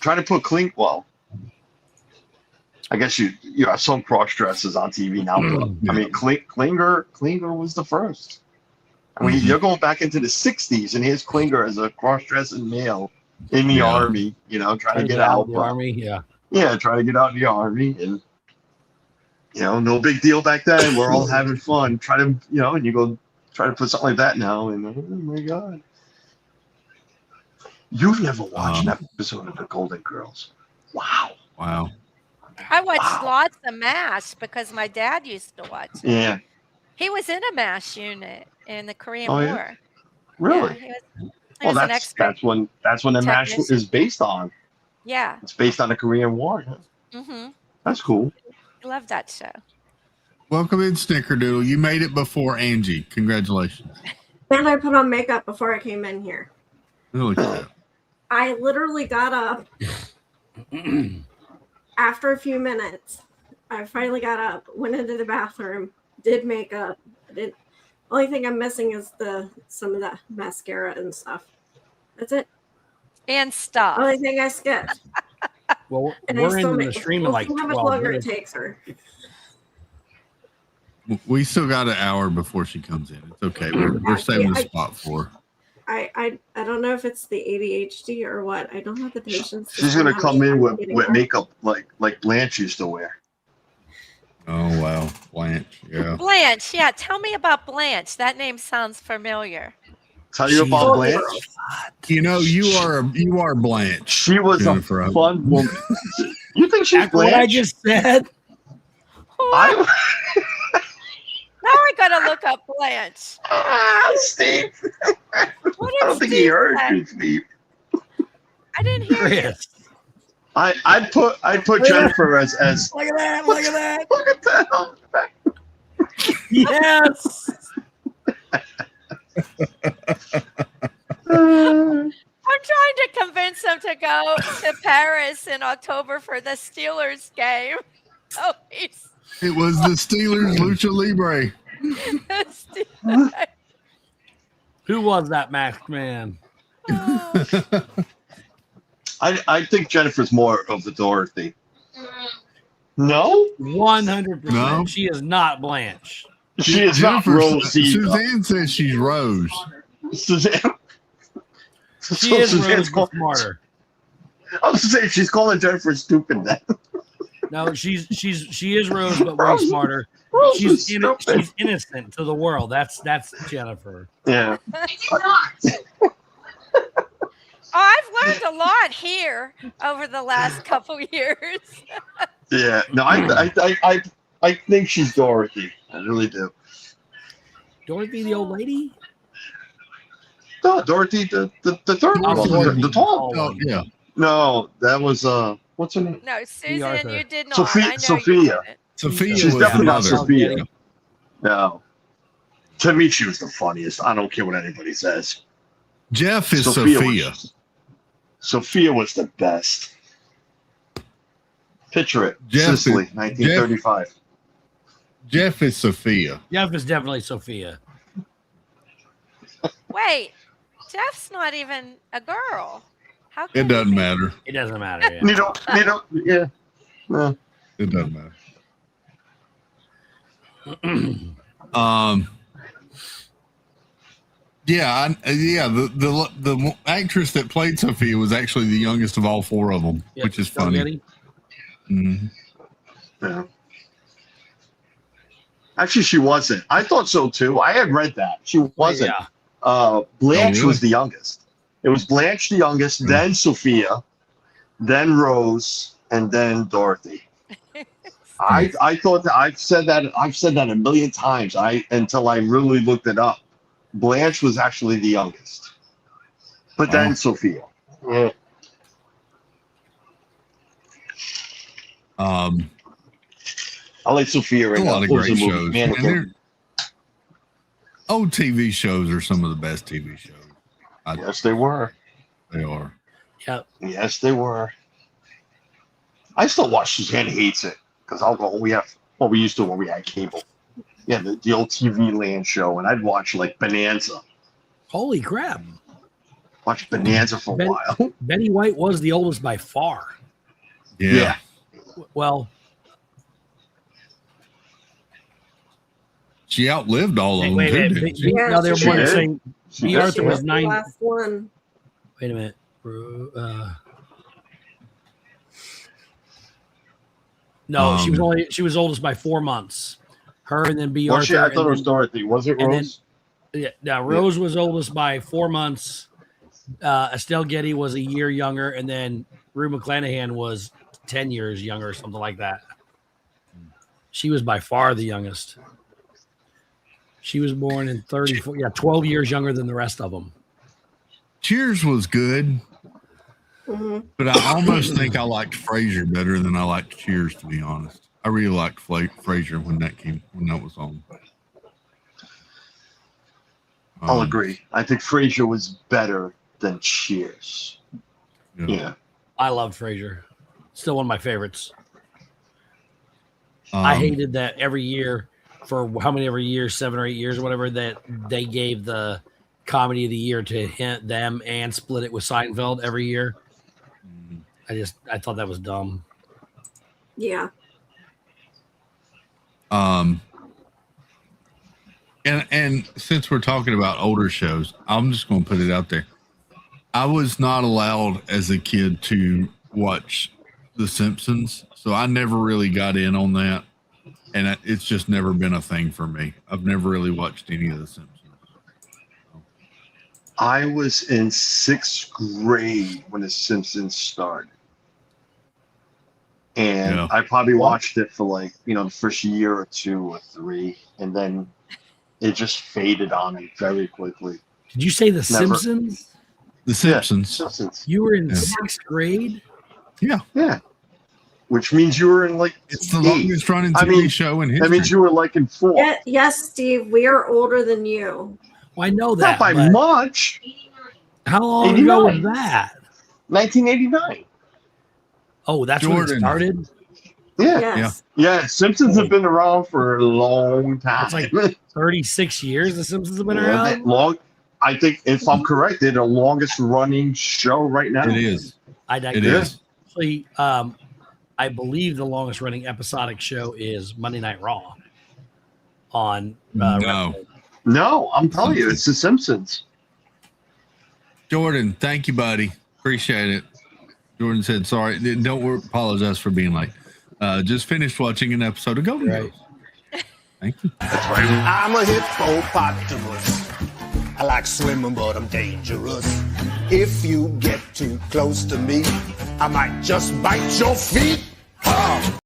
Try to put Klinger. Well, I guess you have some cross-dressers on TV now. But, I mean, Klinger was the first. I mean, you're going back into the 60s, and here's Klinger as a cross-dressing male in the army, trying to get out. The army, trying to get out in the army. And, no big deal back then. We're all having fun. Try to, and you go try to put something like that now, and oh my God. You've never watched an episode of the Golden Girls. Wow. I watched lots of MASH because my dad used to watch it. Yeah. He was in a MASH unit in the Korean Oh, yeah? War. Really? Yeah, he Well, was an that's X-ray when the MASH technician. is based on. Yeah. It's based on the Korean War. Mm-hmm. That's cool. I love that show. Welcome in, Snickerdoodle. You made it before Angie. Congratulations. And I put on makeup before I came in here. Holy crap. I literally got up after a few minutes. I finally got up, went into the bathroom, did makeup. Only thing I'm missing is some of the mascara and stuff. That's it. And stuff. Only thing I skipped. Well, And we're still in the stream in like how much 12 longer minutes. it takes her. We still got an hour before she comes in. It's okay. We're saving the spot for her. I don't know if it's the ADHD or what. I don't have the patience. She's gonna come in with makeup like Blanche used to wear. Oh wow, Blanche. Yeah. Blanche, yeah. Tell me about Blanche. That name sounds familiar. Tell you about Blanche. You know, you are Blanche. She was Jennifer. a fun woman. You think she's After Blanche? what I just said. Now I gotta look up Blanche. Steve. What I don't think he heard you, Steve. I didn't hear you. I put Jennifer as Look at that! Look at that! Look at that! Yes. I'm trying to convince him to go to Paris in October for the Steelers game. Oh, he's It was the Steelers Lucha Libre. Who was that masked man? I think Jennifer's more of the Dorothy. No? 100%. No. She is not Blanche. She is not Rose either. Suzanne says she's Rose. Suzanne. She is Suzanne's Rose, but smarter. I was saying she's calling Jennifer stupid then. No, she is Rose, but way smarter. Rose is She's stupid. she's innocent to the world. That's Jennifer. Yeah. Oh, I've learned a lot here over the last couple years. Yeah. No, I think she's Dorothy. I really do. Dorothy, the old lady? No, Dorothy, the third one, the tall Oh, one. yeah. No, that was what's her name? No, Susan, you did not. Sophia. I know Sophia. You didn't. Sophia She's was definitely not another. Sophia. No. To me, she was the funniest. I don't care what anybody says. Jeff is Sophia Sophia. Sophia was the best. Picture it. Jeff Sicily, is- 1935. Jeff is Sophia. Jeff is definitely Sophia. Wait, Jeff's not even a girl. How It doesn't matter. It doesn't matter. Yeah. Needle, yeah. No. It doesn't matter. The actress that played Sophia was actually the youngest of all four of them, Yeah, which is Stella funny. Getty. Mhm. Yeah. Actually, she wasn't. I thought so too. I had read that. She wasn't. Yeah. Blanche really? was the youngest. It was Blanche the youngest, then Sophia, then Rose, and then Dorothy. I thought that I've said that a million times. Until I really looked it up. Blanche was actually the youngest, but then Sophia. Yeah. I like Sophia. A lot of great shows. And Mannequin. old TV shows are some of the best TV shows. Yes, they were. They are. Yep. Yes, they were. I still watch Suzanne Hates It because I'll go. We used to when we had cable. Yeah, the old TV Land show, and I'd watch like Bonanza. Holy crap. Watch Bonanza for a while. Betty White was the oldest by far. Yeah. Well, She outlived all of them. wait, too, wait, didn't she? now they're she more did. saying She B. did. Arthur was the 9. last one. Wait a minute. No, she was oldest by 4 months. Her and then B. Was Arthur. I thought it was Dorothy. Was it and then- Rose? Rose was oldest by 4 months. Estelle Getty was a year younger, and then Rue McClanahan was 10 years younger or something like that. She was by far the youngest. She was born in 34. Yeah, 12 years younger than the rest of them. Cheers was good, but I almost think I liked Frasier better than I liked Cheers, to be honest. I really liked Frasier when that was on. I'll agree. I think Frasier was better than Cheers. Yeah. I loved Frasier. Still one of my favorites. I hated that every year, for how many every year, 7 or 8 years or whatever, that they gave the comedy of the year to them and split it with Seinfeld every year. I thought that was dumb. Yeah. And since we're talking about older shows, I'm just going to put it out there. I was not allowed as a kid to watch The Simpsons, so I never really got in on that. And it's just never been a thing for me. I've never really watched any of The Simpsons. I was in 6th grade when The Simpsons started. And I probably watched it for like, the first year or 2 or 3. And then it just faded on me very quickly. Did you say The Simpsons? The Simpsons. Simpsons. You were in 6th grade? Yeah. Yeah. Which means you were in like it's the longest running TV show in history. That means you were like in 4. Yes, Steve, we are older than you. Well, I know that. Not by much. How long 89. ago was that? 1989. Oh, that's when it started? Yeah. Yes. Yeah. Simpsons have been around for a long time. It's like 36 years the Simpsons have been around? Long. I think, if I'm correct, they're the longest running show right now. It is. It is. Actually, I believe the longest running episodic show is Monday Night Raw. On No, I'm telling you, it's The Simpsons. Jordan, thank you, buddy. Appreciate it. Jordan said, sorry. Don't apologize for being late. Just finished watching an episode of Golden Girls. Thank you. I'm a hippopotamus. I like swimming, but I'm dangerous. If you get too close to me, I might just bite your feet. Oh.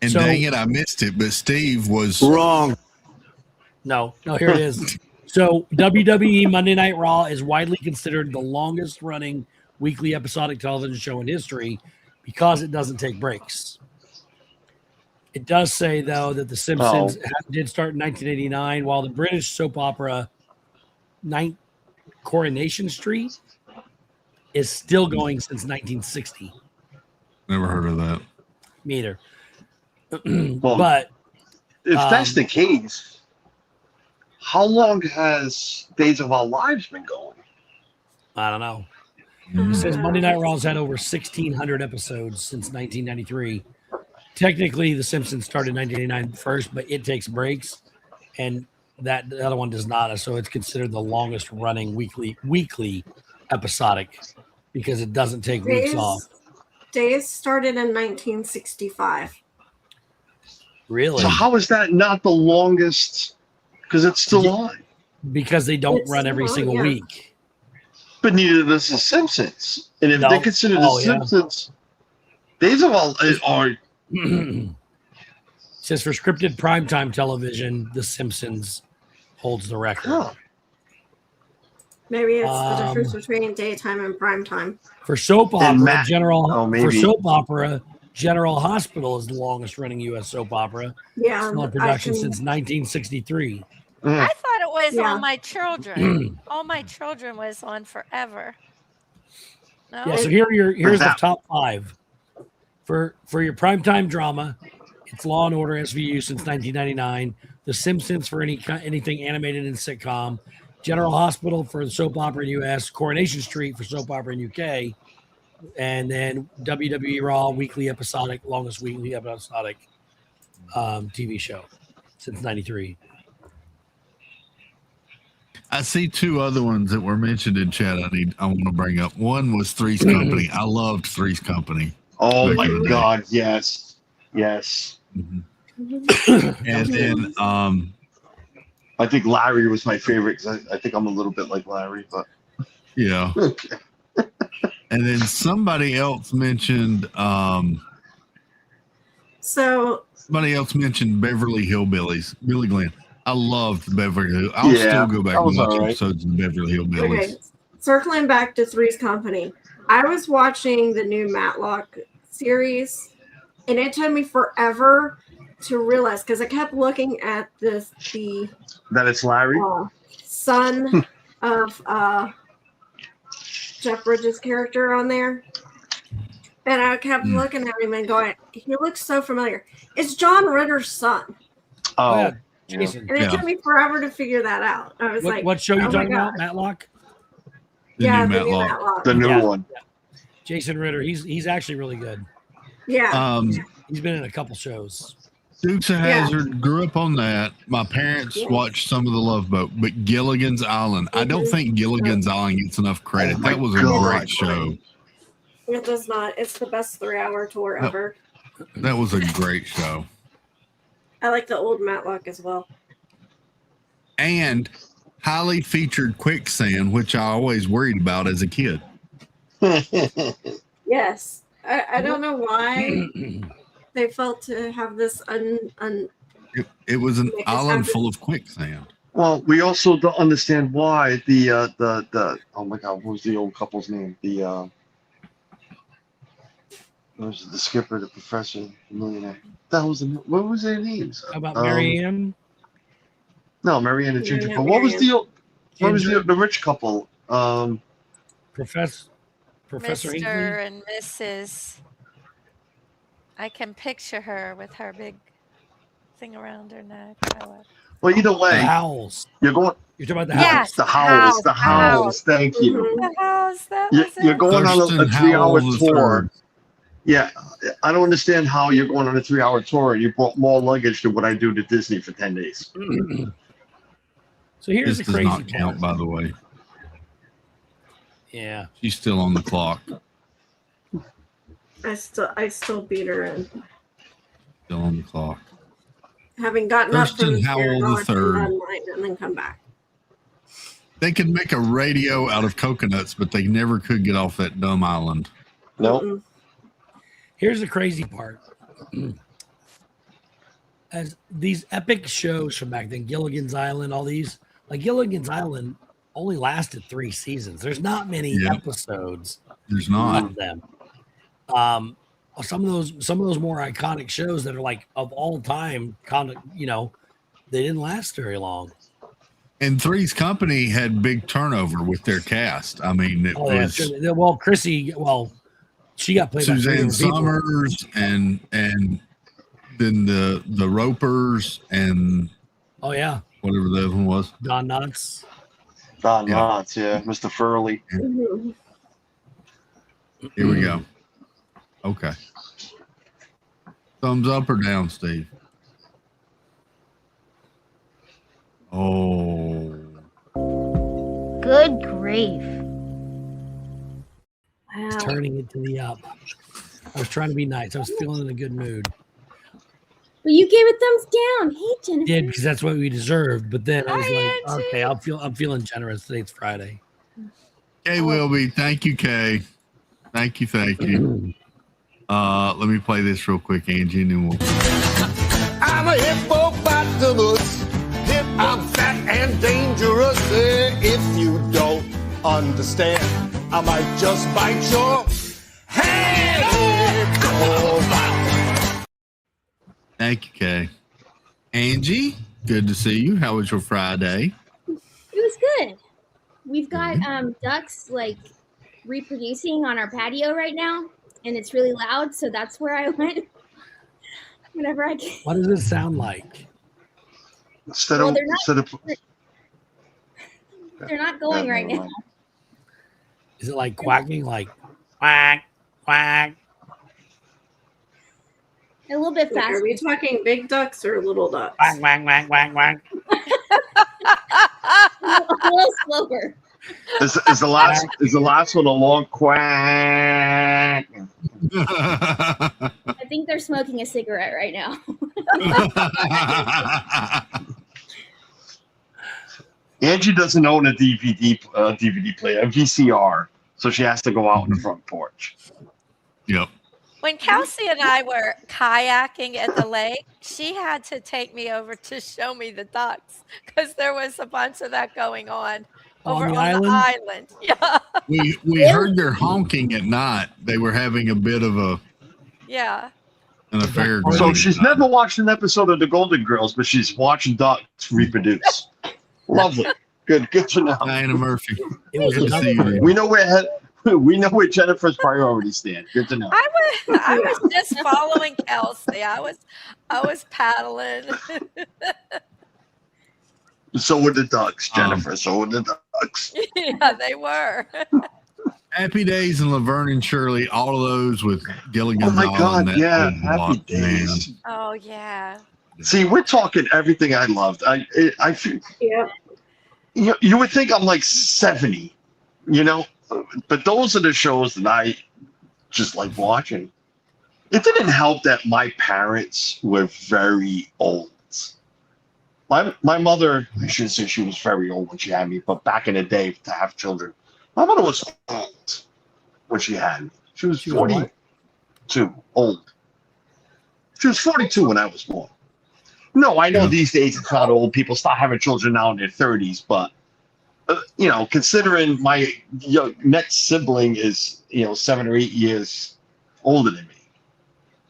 And dang it, I missed it, but Steve was wrong. No, here it is. So WWE Monday Night Raw is widely considered the longest running weekly episodic television show in history because it doesn't take breaks. It does say, though, that The Simpsons did start in 1989, while the British soap opera Coronation Street is still going since 1960. Never heard of that. Me either. But if that's the case, how long has Days of Our Lives been going? I don't know. It says Monday Night Raw's had over 1,600 episodes since 1993. Technically, The Simpsons started in 1989 first, but it takes breaks, and the other one does not. So it's considered the longest running weekly episodic because it doesn't take weeks off. Days started in 1965. Really? So how is that not the longest? Because it's still on. Because they don't run every single week. But neither does The Simpsons. And if they consider The Simpsons, Days of All are. Says for scripted primetime television, The Simpsons holds the record. Huh. Maybe it's the difference between daytime and primetime. For soap opera, General Hospital is the longest running U.S. soap opera. Yeah, it's on production since 1963. I thought it was All My Children. All My Children was on forever. No? Yeah, so here's the top 5. For your primetime drama, it's Law and Order SVU since 1999. The Simpsons for anything animated and sitcom. General Hospital for the soap opera in U.S. Coronation Street for soap opera in U.K. And then WWE Raw longest weekly episodic TV show since 93. I see 2 other ones that were mentioned in chat I want to bring up. One was Three's Company. I loved Three's Company. Oh my God, yes. Yes. Mm-hmm. And then I think Larry was my favorite because I think I'm a little bit like Larry, but yeah. And then somebody else mentioned So Beverly Hillbillies. Billy Glenn. I loved Beverly Hills. I'll Yeah, still go back that and was watch all right. episodes of Beverly Hillbillies. okay, circling back to Three's Company, I was watching the new Matlock series, and it took me forever to realize because I kept looking at the That it's Larry. son of Jeff Bridges' character on there. And I kept looking at him and going, he looks so familiar. It's John Ritter's son. Oh, yeah, Jason. And it took me forever to figure that out. I was like, what show you oh my talking God. about? Matlock? The new Matlock. The new one. Yeah. Jason Ritter. He's actually really good. Yeah. He's been in a couple shows. Dukes of Hazzard, grew up on that. My parents watched some of The Love Boat, but Gilligan's Island. I don't think Gilligan's Island gets enough credit. That was a great show. It does not. It's the best 3-hour tour ever. That was a great show. I like the old Matlock as well. And highly featured quicksand, which I always worried about as a kid. Yes. I don't know why they felt to have this It was an island full of quicksand. Well, we also don't understand why the oh my God, what was the old couple's name? What was the skipper, the professor, the millionaire? What was their names? How about Marianne? No, Marianne and Ginger. But what was the rich couple? Professor Mr. Hinkley? and Mrs. I can picture her with her big thing around her neck. Well, either way, The Howells. you're going. You're talking about the Yes, Howells. The Howells. Thank you. The house, that You- was You're it. going on a Thurston 3-hour Howell tour. III. Yeah, I don't understand how you're going on a 3-hour tour and you brought more luggage than what I do to Disney for 10 days. So here's This the does crazy not count, by the way. Yeah. She's still on the clock. I still beat her in. Still on the clock. Having gotten up Thurston from the Howell knowledge III. and done mine and then come back. They could make a radio out of coconuts, but they never could get off that dumb island. Nope. Here's the crazy part. As these epic shows from back then, Gilligan's Island, all these, like Gilligan's Island only lasted 3 seasons. There's not many episodes. There's not of them. Some of those more iconic shows that are like of all time, they didn't last very long. And Three's Company had big turnover with their cast. I mean, it was Well, Chrissy, she got played by Suzanne 3 people. Summers and then the Ropers and whatever the other one was. Don Knotts. Don Knotts, yeah. Mr. Furley. Here we go. Okay. Thumbs up or down, Steve? Oh. Good grief. It's turning it to the up. I was trying to be nice. I was feeling in a good mood. Well, you gave it thumbs down. Hey, Jennifer. Yeah, because that's what we deserved. But then I was like, okay, I'm feeling generous. Today's Friday. Kay Wilby, thank you, Kay. Thank you. Let me play this real quick, Angie, and then we'll. I'm a hippopotamus. I'm fat and dangerous. If you don't understand, I might just bite your head off. Thank you, Kay. Angie, good to see you. How was your Friday? It was good. We've got ducks like reproducing on our patio right now, and it's really loud, so that's where I went whenever I can. What does it sound like? Instead Well, of they're not going right now. Is it like quacking, like quack, quack? A little bit Like, faster. are we talking big ducks or little ducks? Quack, quack, quack, quack, quack. A little slower. Is the last one a long quack? I think they're smoking a cigarette right now. Angie doesn't own a DVD player, a VCR. so she has to go out on the front porch. Yep. When Kelsey and I were kayaking at the lake, she had to take me over to show me the ducks because there was a bunch of that going on over On the on the island. Yeah. We heard their honking at night. They were having a bit of Yeah. an affair. So going she's on. never watched an episode of the Golden Girls, but she's watching ducks reproduce. Lovely. Good to know. Diana Murphy. It was Good to see you. We know where Jennifer's priorities stand. Good to know. I was just following Kelsey. I was paddling. So were the ducks, Jennifer. So were the ducks. Yeah, they were. Happy Days and Laverne and Shirley, all of those with Gilligan's Oh my Island, God, that yeah, old Happy block, Days. man. Oh yeah. See, we're talking everything I loved. I feel Yeah. you would think I'm like 70, but those are the shows that I just like watching. It didn't help that my parents were very old. My mother, I shouldn't say she was very old when she had me, but back in the day to have children, my mother was old when she had me. She was 42, old. She was 42 when I was born. No, I know these days it's not old. People start having children now in their 30s, but considering my next sibling is 7 or 8 years older than me,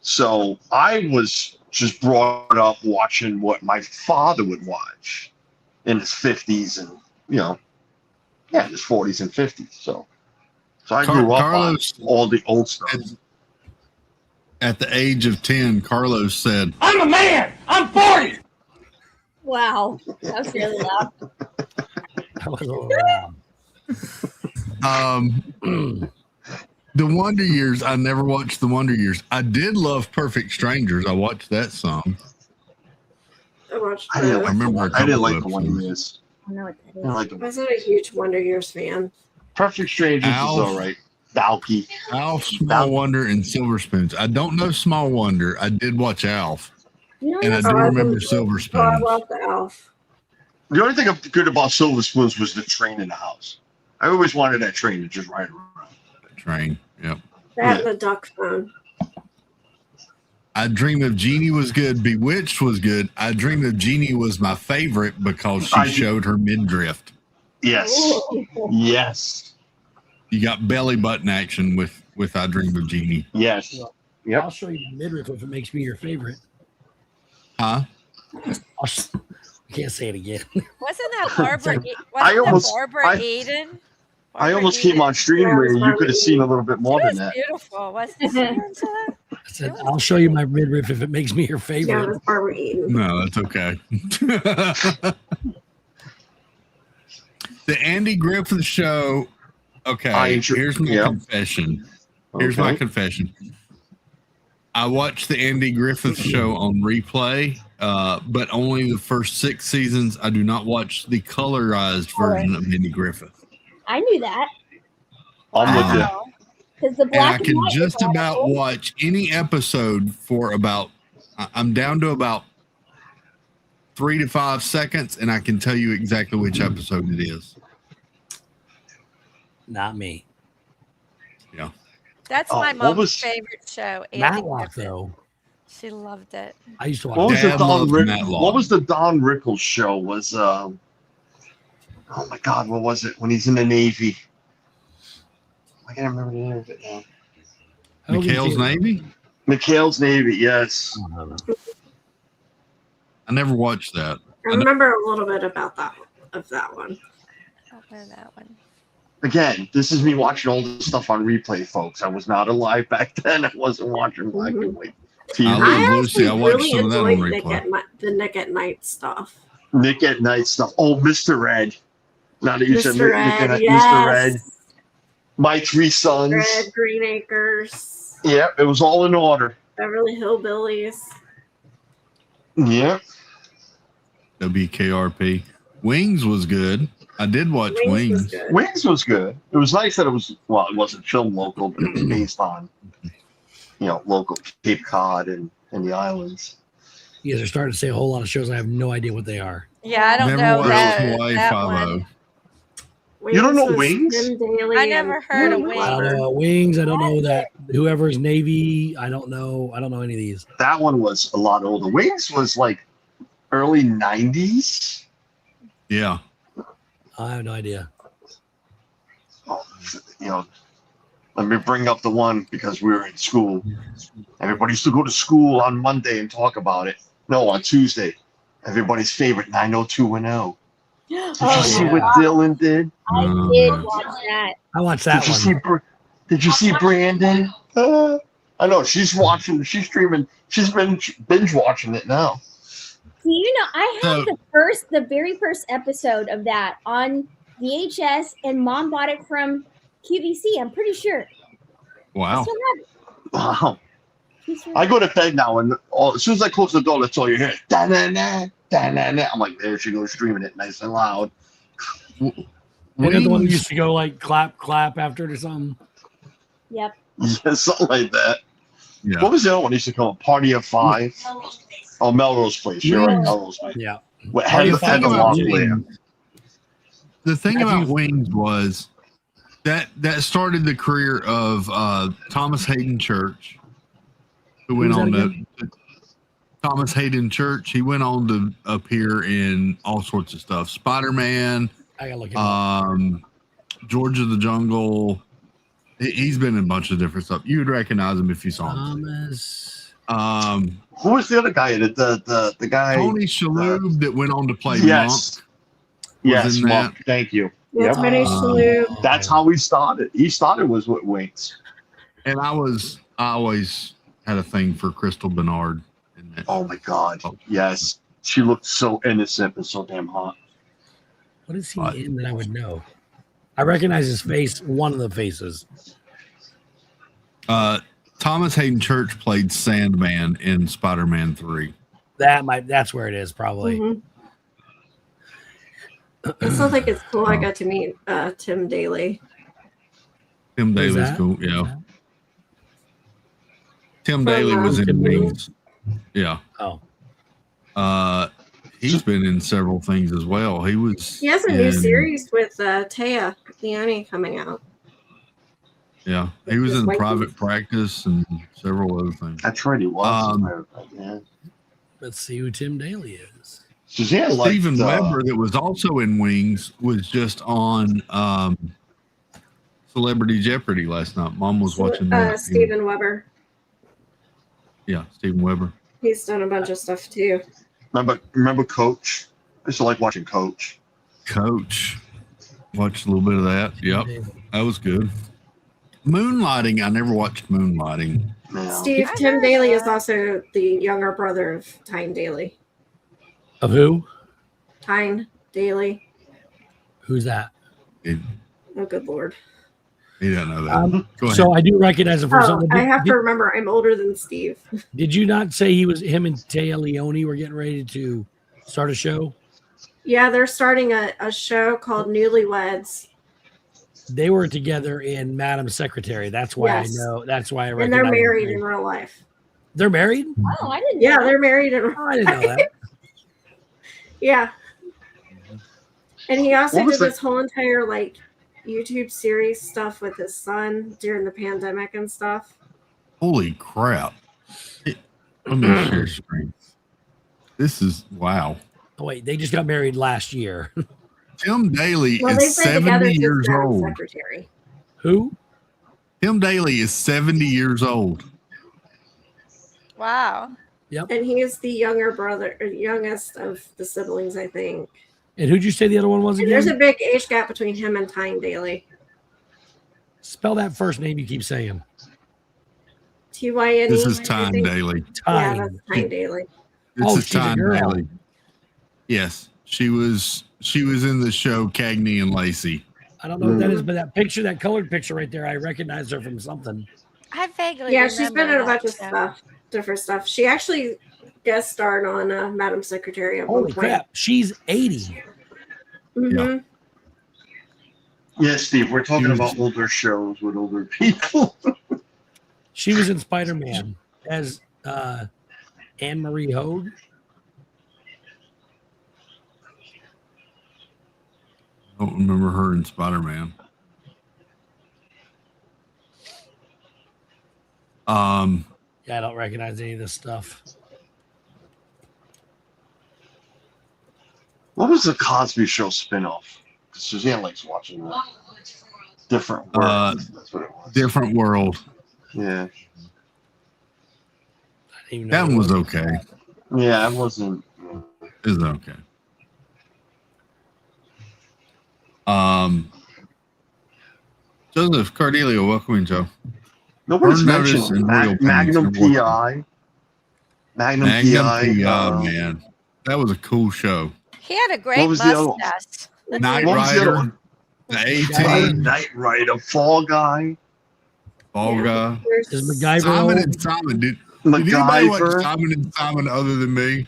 so I was just brought up watching what my father would watch in his 50s and in his 40s and 50s. So I grew up on all the old stuff. At the age of 10, Carlos said, I'm a man. I'm 40. Wow, that was really loud. That was a little loud. The Wonder Years. I never watched The Wonder Years. I did love Perfect Strangers. I watched that song. I watched I didn't that. I didn't like the Wonder Years. I don't know what that is. I like I was not a huge Wonder Years fan. Perfect Strangers Alf. is all right. Valky. Alf, Small Wonder, and Silver Spoons. I don't know Small Wonder. I did watch Alf, and I do remember Silver Oh, I Spoons. love the Elf. The only thing good about Silver Spoons was the train in the house. I always wanted that train to just ride around. Train. Yep. That and the duck phone. I Dream of Jeannie was good. Bewitched was good. I Dream of Jeannie was my favorite because she showed her midriff. Yes. Yes. You got belly button action with I Dream of Jeannie. Yes. Yep. I'll show you my midriff if it makes me your favorite. Huh? I can't say it again. Wasn't that Barbara? Barbara Eden? I almost came on stream where you could have seen a little bit more than that. Beautiful, wasn't it, Angela? I said, I'll show you my midriff if it makes me your Yeah, it favorite. was Barbara Eden. No, that's okay. The Andy Griffith Show. Okay, here's my confession. Here's my confession. I watched the Andy Griffith Show on replay, but only the first 6 seasons. I do not watch the colorized version of Andy Griffith. I knew that. I'm with you. Because the And I black can white just is about awful. watch any episode for about, I'm down to about 3 to 5 seconds, and I can tell you exactly which episode it is. Not me. Yeah. That's my mom's favorite show. Andy Matlock, Griffith. though. She loved it. I used to watch What was the Matlock. What was the Don Rickles show? Was oh my God, what was it when he's in the Navy? I can't remember the name of it now. McHale's Navy? McHale's Navy, yes. I never watched that. I remember a little bit about that one. That one. Again, this is me watching all this stuff on replay, folks. I was not alive back then. I wasn't watching black and white TV. I Lucy. I watched really some of that on enjoyed replay. the Nick at Night stuff. Nick at Night stuff. Oh, Mr. Red. Now that you said Mr. Nick at Red, Mr. Red. yes. My Three Sons. Red Green Acres. Yep, it was all in order. Beverly Hillbillies. Yep. WKRP. Wings was good. I did watch Wings. Wings was good. It was nice that it was, well, it wasn't filmed local, but it was based on, local Cape Cod and the islands. You guys are starting to say a whole lot of shows. I have no idea what they are. Yeah, I don't Never know watched that, Hawaii that Five-O. one. You don't know was Wings? Tim Daly I and never heard of Luke Wings. I don't Weber. know Wings. I don't know that whoever's Navy. I don't know. I don't know any of these. That one was a lot older. Wings was like early 90s. Yeah. I have no idea. Oh, you know, let me bring up the one because we were in school. Everybody used to go to school on Monday and talk about it. No, on Tuesday. Everybody's favorite 90210. Did you see what Dylan did? I did watch that. I watched that Did you one. Did you see Brandon? I know she's watching. She's streaming. She's been binge watching it now. Do you know I have the very first episode of that on VHS, and Mom bought it from QVC. I'm pretty sure. Wow. I still have it. Wow. She's I go to bed now, and as soon as I close the door, that's all you hear. Da-na-na, da-na-na. I'm like, there she goes, streaming it nice and loud. Ain't that the one that used to go like clap, clap after it or something? Yep. Yeah, something like that. Yeah. What was the other one? They used to call it Party of Five. Oh, Melrose Place. You're right, Melrose Place. Yeah. What had the long layer. The thing about Wings was that started the career of Thomas Hayden Church, who went on to Thomas Hayden Church. He went on to appear in all sorts of stuff. Spider-Man, I gotta look it George of the Jungle. He's been in a bunch of different stuff. You would recognize him if you saw him. Thomas. Who was the other guy? The guy Tony Shalhoub that went on to play yes. Monk. Yes, in that. Monk. Thank you. Yeah, Tony Shalhoub. That's how he started. He started was with Wings. And I always had a thing for Crystal Bernard. In that. Oh my God. Yes. She looked so innocent and so damn hot. What is he in that I would know? I recognize his face, one of the faces. Thomas Hayden Church played Sandman in Spider-Man 3. That's where it is, probably. Mm-hmm. I still think it's cool. I got to meet Tim Daly. Tim Who's Daly's that? cool, yeah. Tim Daly was in Wings. Yeah. Oh. He's been in several things as well. He has a new series with Taya Leone coming out. Yeah, he was in Private Practice and several other things. That's right, he was. Let's see who Tim Daly is. Suzanne Steven Weber, that was also in Wings, was just on Celebrity Jeopardy last night. Mom was watching that. Steven Weber. Yeah, Steven Weber. He's done a bunch of stuff too. Remember Coach? I used to like watching Coach. Coach. Watched a little bit of that. Yep. That was good. Moonlighting. I never watched Moonlighting. Steve, Tim Daly is also the younger brother of Tyne Daly. Of who? Tyne Daly. Who's that? Oh, good Lord. He doesn't know that. Go ahead. So I do recognize him from something. I have to remember I'm older than Steve. Did you not say him and Taya Leone were getting ready to start a show? Yeah, they're starting a show called Newlyweds. They were together in Madam Secretary. That's why Yes. I know. That's why I And recognize they're married them. in real life. They're married? Oh, I didn't. Yeah, know. they're married in real I didn't know that. Yeah. And he also What was did this whole entire YouTube series stuff with his son during the pandemic and stuff. Holy crap. Let me share screen. This is wow. Oh, wait, they just got married last year. Tim Daly Well, is they've been together 70 since years Madam old. Secretary. Who? Tim Daly is 70 years old. Wow. Yep. And he is the younger brother, or youngest of the siblings, I think. And who'd you say the other one was And again? there's a big age gap between him and Tyne Daly. Spell that first name you keep saying. Tyne. This is Tyne Daly. Yeah, Tyne. that's Tyne Daly. This is she's a Tyne girl. Daly. Yes, she was in the show Cagney and Lacey. I don't know what that is, but that picture, that colored picture right there, I recognize her from something. I vaguely Yeah, she's been in a remember bunch of that show. stuff, different stuff. She actually guest starred on Madam Secretary at Holy one point. crap. She's 80. Mhm. Yeah, Steve, we're talking about older shows with older people. She was in Spider-Man as Anne Marie Hogue. don't remember her in Spider-Man. Yeah, I don't recognize any of this stuff. What was the Cosby Show spinoff? Suzanne likes watching that. Different World. That's what it was. Different World. Yeah. That one was okay. Yeah, it wasn't. It was okay. Joseph Cardelio, welcome, Joe. Nobody's Burn Notice mentioned and Real Magnum Pains. PI. Magnum PI, PI. man. That was a cool show. He had a great What was the other one? mustache. Night What was the other Rider. one? The A-Team. Night Rider. Fall Guy. Fall Guy. Is MacGyver Simon old? and Simon. Did anybody watch MacGyver. Simon and Simon other than me?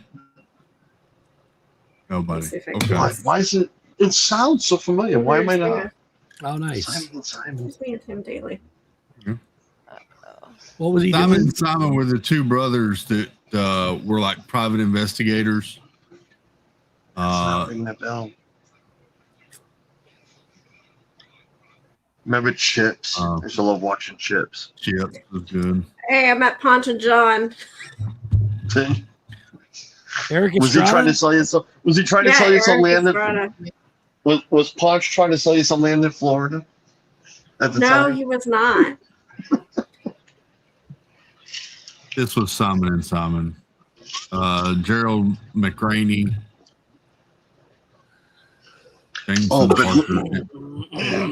Nobody. Okay. Why is it? It sounds so familiar. Why am I not? Oh, nice. Simon. It's me and Tim Daly. What was he Simon doing? and Simon were the two brothers that were like private investigators. Ring that bell. Remember Chips? I used to love watching Chips. Chips was good. Hey, I met Ponch and John. Eric Was he Estrada? trying to sell you some? Was he trying to sell you some land? Was Ponch trying to sell you some land in Florida? At the No, time? he was not. This was Simon and Simon. Gerald McRaney. Jameson Parker.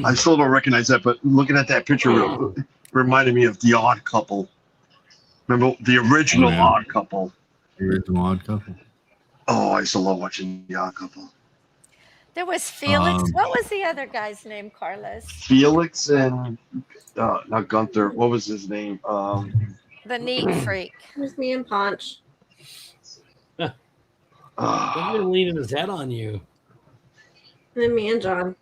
I still don't recognize that, but looking at that picture reminded me of The Odd Couple. Remember the original Odd Couple? The original Odd Couple. Oh, I used to love watching The Odd Couple. There was Felix. What was the other guy's name, Carlos? Felix and not Gunther. What was his name? The neat freak. It was me and Ponch. He's been leaning his head on you. And then me and John.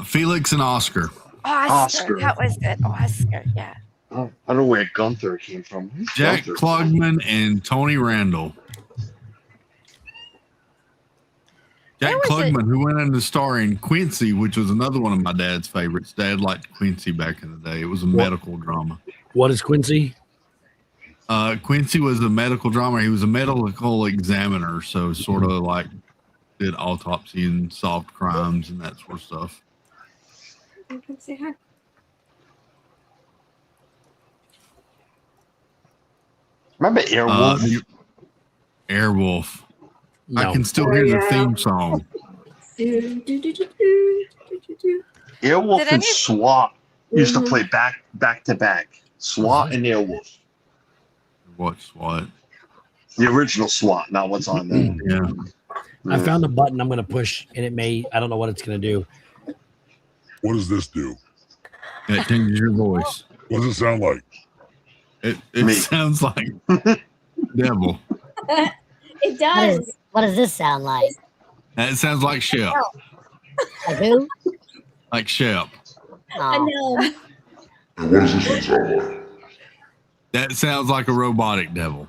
Felix and Oscar. Oscar. That was it. Oscar, yeah. I don't know where Gunther came from. Who's Jack Gunther? Klugman and Tony Randall. Jack Klugman, who went into starring Quincy, which was another one of my dad's favorites. Dad liked Quincy back in the day. It was a medical drama. What is Quincy? Quincy was a medical drama. He was a medical examiner, so sort of like did autopsy and solved crimes and that sort of stuff. You can say hi. Remember Airwolf? Airwolf. No. I can still hear the theme song. Airwolf Did and any- SWAT used to play back to back. SWAT and Airwolf. What SWAT? The original SWAT, not what's on there. Yeah. I found a button I'm going to push, and it may, I don't know what it's going to do. What does this do? It changes your voice. What does it sound like? It sounds like devil. It does. What does this sound like? It sounds like Shep. Like who? Like Shep. I know. And what does this one sound like? That sounds like a robotic devil.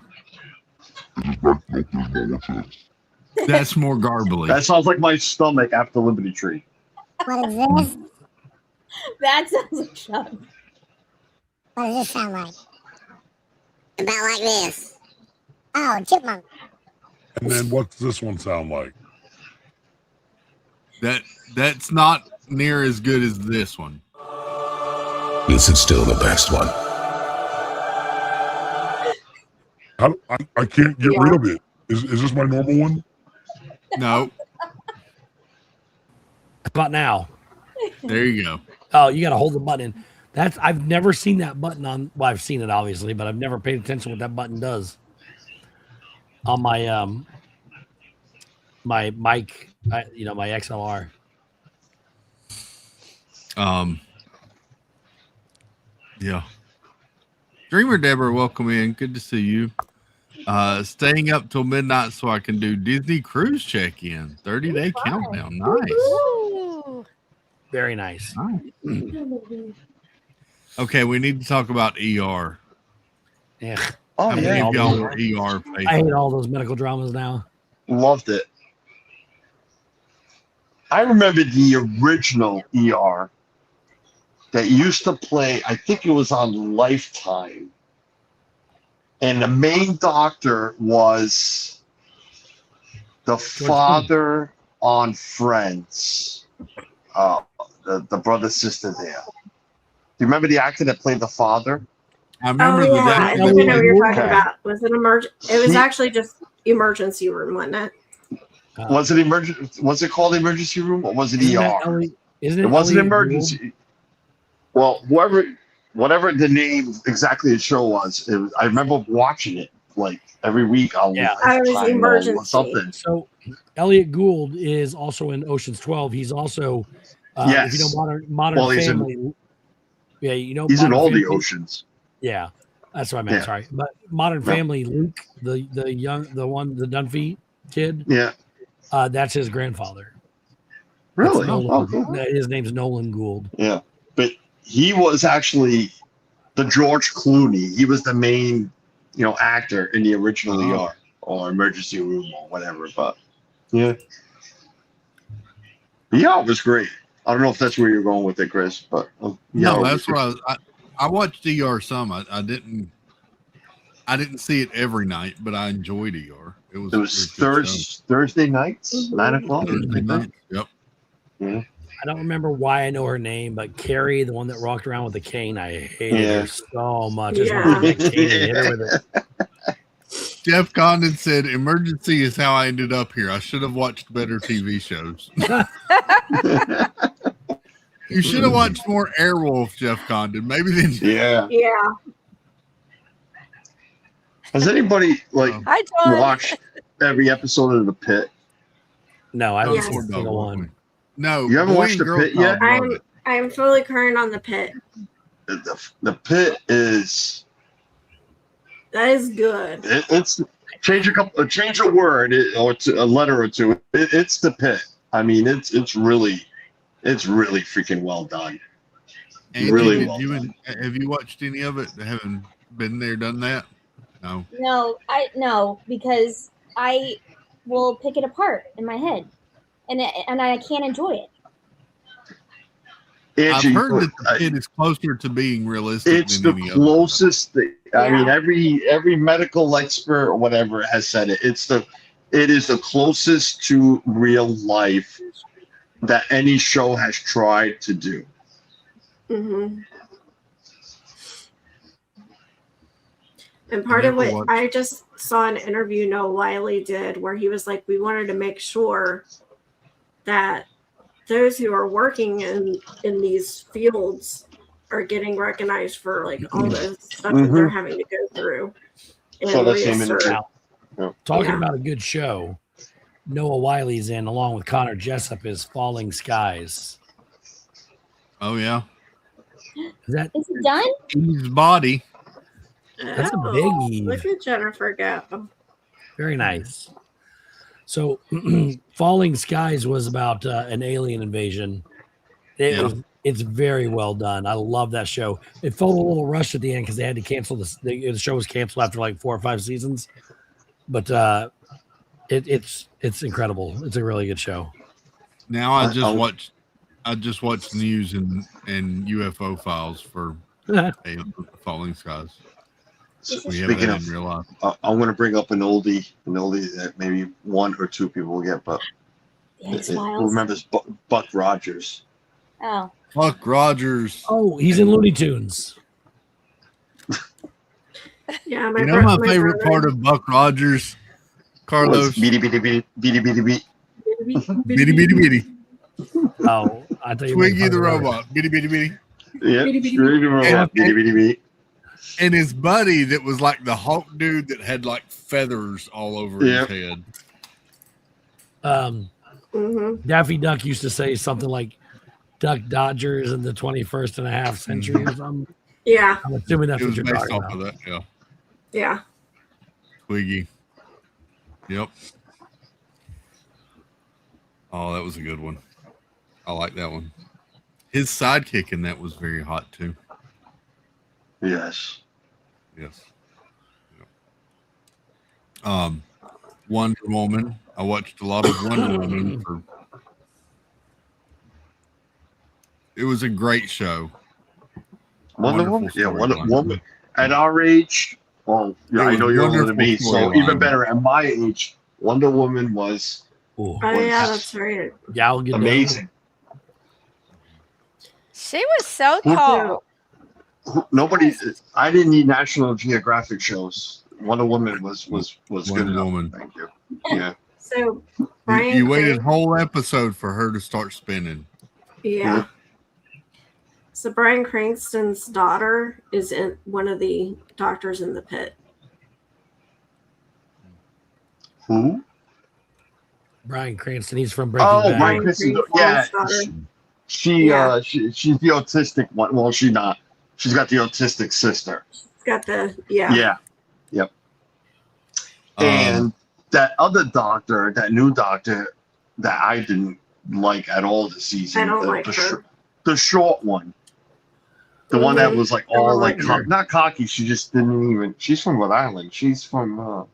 That's more garbly. That sounds like my stomach after Liberty Tree. What is this? That sounds like Chuck. What does this sound like? About like this. Oh, chipmunk. And then what does this one sound like? That's not near as good as this one. This is still the best one. I can't get rid of it. Is this my normal one? No. How about now? There you go. Oh, you got to hold the button. I've never seen that button on. Well, I've seen it obviously, but I've never paid attention what that button does on my my mic. My XLR. Yeah. Dreamer Deborah, welcome in. Good to see you. Staying up till midnight so I can do Disney cruise check-in. 30-day countdown. Nice. Ooh. Very nice. Okay, we need to talk about ER. Yeah. Oh, How many yeah. of y'all were ER I hate faithful? all those medical dramas now. Loved it. I remember the original ER that used to play. I think it was on Lifetime, and the main doctor was the father on Friends. The brother sister there. Do you remember the actor that played the father? I remember Oh yeah, I think I know what you're talking Okay. about. Was it emergent? It was actually just emergency room, wasn't it? Was it emergency? Was it called emergency room or was it Isn't ER? that isn't It wasn't Elliot emergency. Well, whatever the name exactly the show was, I remember watching it like every week on Lifetime or something. So Elliot Gould is also in Ocean's 12. He's also if you know Yes. Modern Well, he's in- Family. Yeah, you know He's in Modern all the Family? oceans. Yeah, that's what I meant. Yeah. Sorry, but Modern Yeah. Family, Luke, the Dunphy kid. Yeah. That's his grandfather. Really? It's Nolan. Oh, cool. His name's Nolan Gould. Yeah, but he was actually the George Clooney. He was the main, actor in the original ER or emergency room or whatever. But yeah, ER was great. I don't know if that's where you're going with it, Chris, but No, that's what I watched ER some. I didn't see it every night, but I enjoyed ER. It was Thursday nights, 9:00. Thursday night. Yep. Yeah. I don't remember why I know her name, but Carrie, the one that walked around with the cane, I hated her so much. I just wanted to take that cane and hit her with it. Jeff Condon said, "Emergency is how I ended up here. I should have watched better TV shows." You should have watched more Airwolf, Jeff Condon. Maybe then. Yeah. Yeah. Has anybody Hi, John. watched every episode of The Pit? No, I haven't Yes. seen a single one. No, You haven't Boy watched and The Girl Pit Cop yet? loved it. I'm fully current on the Pit. The Pit is That is good. it's change a word or a letter or two. It's The Pit. I mean, it's really freaking well done. Angie, Really well done. have you watched any of it? Haven't been there, done that? No. No, because I will pick it apart in my head, and I can't enjoy it. Angie, I've heard that the Pit is closer to being realistic. It's than the any closest thing. I mean, Yeah. every medical expert or whatever has said it. It is the closest to real life that any show has tried to do. Mm-hmm. And part of what I just saw an interview Noah Wiley did where he was like, we wanted to make sure that those who are working in these fields are getting recognized for like all the stuff that they're having to go through. And So that's same reassert. interview. Yeah. Talking about a good show, Noah Wiley's in along with Connor Jessup is Falling Skies. Oh yeah. Is it done? His body. That's a Oh, biggie. look at Jennifer go. Very nice. So, Falling Skies was about an alien invasion. It's very well done. I love that show. It felt a little rushed at the end because they had to cancel this. The show was canceled after like 4 or 5 seasons, but it's incredible. It's a really good show. Now I just watched news and UFO files for Falling Skies. We have Speaking that of, in real life. I'm going to bring up an oldie that maybe 1 or 2 people will get, but who remembers Buck Rogers? Oh, Buck Rogers. Oh, he's in Looney Tunes. Yeah, You know my favorite part of Buck Rogers, Carlos? Beady, beady, beady, beady, beady, beady. Bitty bitty bitty. Oh, I thought you Twiggy the robot. Bitty bitty bitty. Yeah, Twiggy the robot. Beady, beady, beady. And his buddy that was like the Hulk dude that had like feathers all over his head. Daffy Duck used to say something like Duck Dodgers in the 21st and a half century or something. Yeah. I'm assuming that's It what was you're based talking off about. of that, yeah. Yeah. Twiggy. Yep. Oh, that was a good one. I like that one. His sidekick in that was very hot too. Yes. Yes. Wonder Woman. I watched a lot of Wonder Woman for it was a great show. Wonder Woman. Yeah, Wonder storyline. Woman. At our age, well, yeah, It I was know you're older than me, wonderful so even storyline. better. At my age, Wonder Woman was Ooh. Oh yeah, that's right. Gal Gadot. amazing. She was so Who- tall. Nobody. I didn't need National Geographic shows. Wonder Woman was good Wonder enough. Woman. Thank you. Yeah. So Brian You waited a Cran- whole episode for her to start spinning. Yeah. So Bryan Cranston's daughter is in one of the doctors in the pit. Who? Bryan Cranston. He's from Breaking Oh, Bad. Bryan Cranston. Yeah. She's the autistic one. Well, she's not. She's got the autistic sister. She's got the yeah. Yep. And that other doctor, that new doctor, that I didn't like at all this season. I don't like the, her. The short one. The one that was like I don't all like like her. not cocky. She just didn't even. She's from Rhode Island. She's from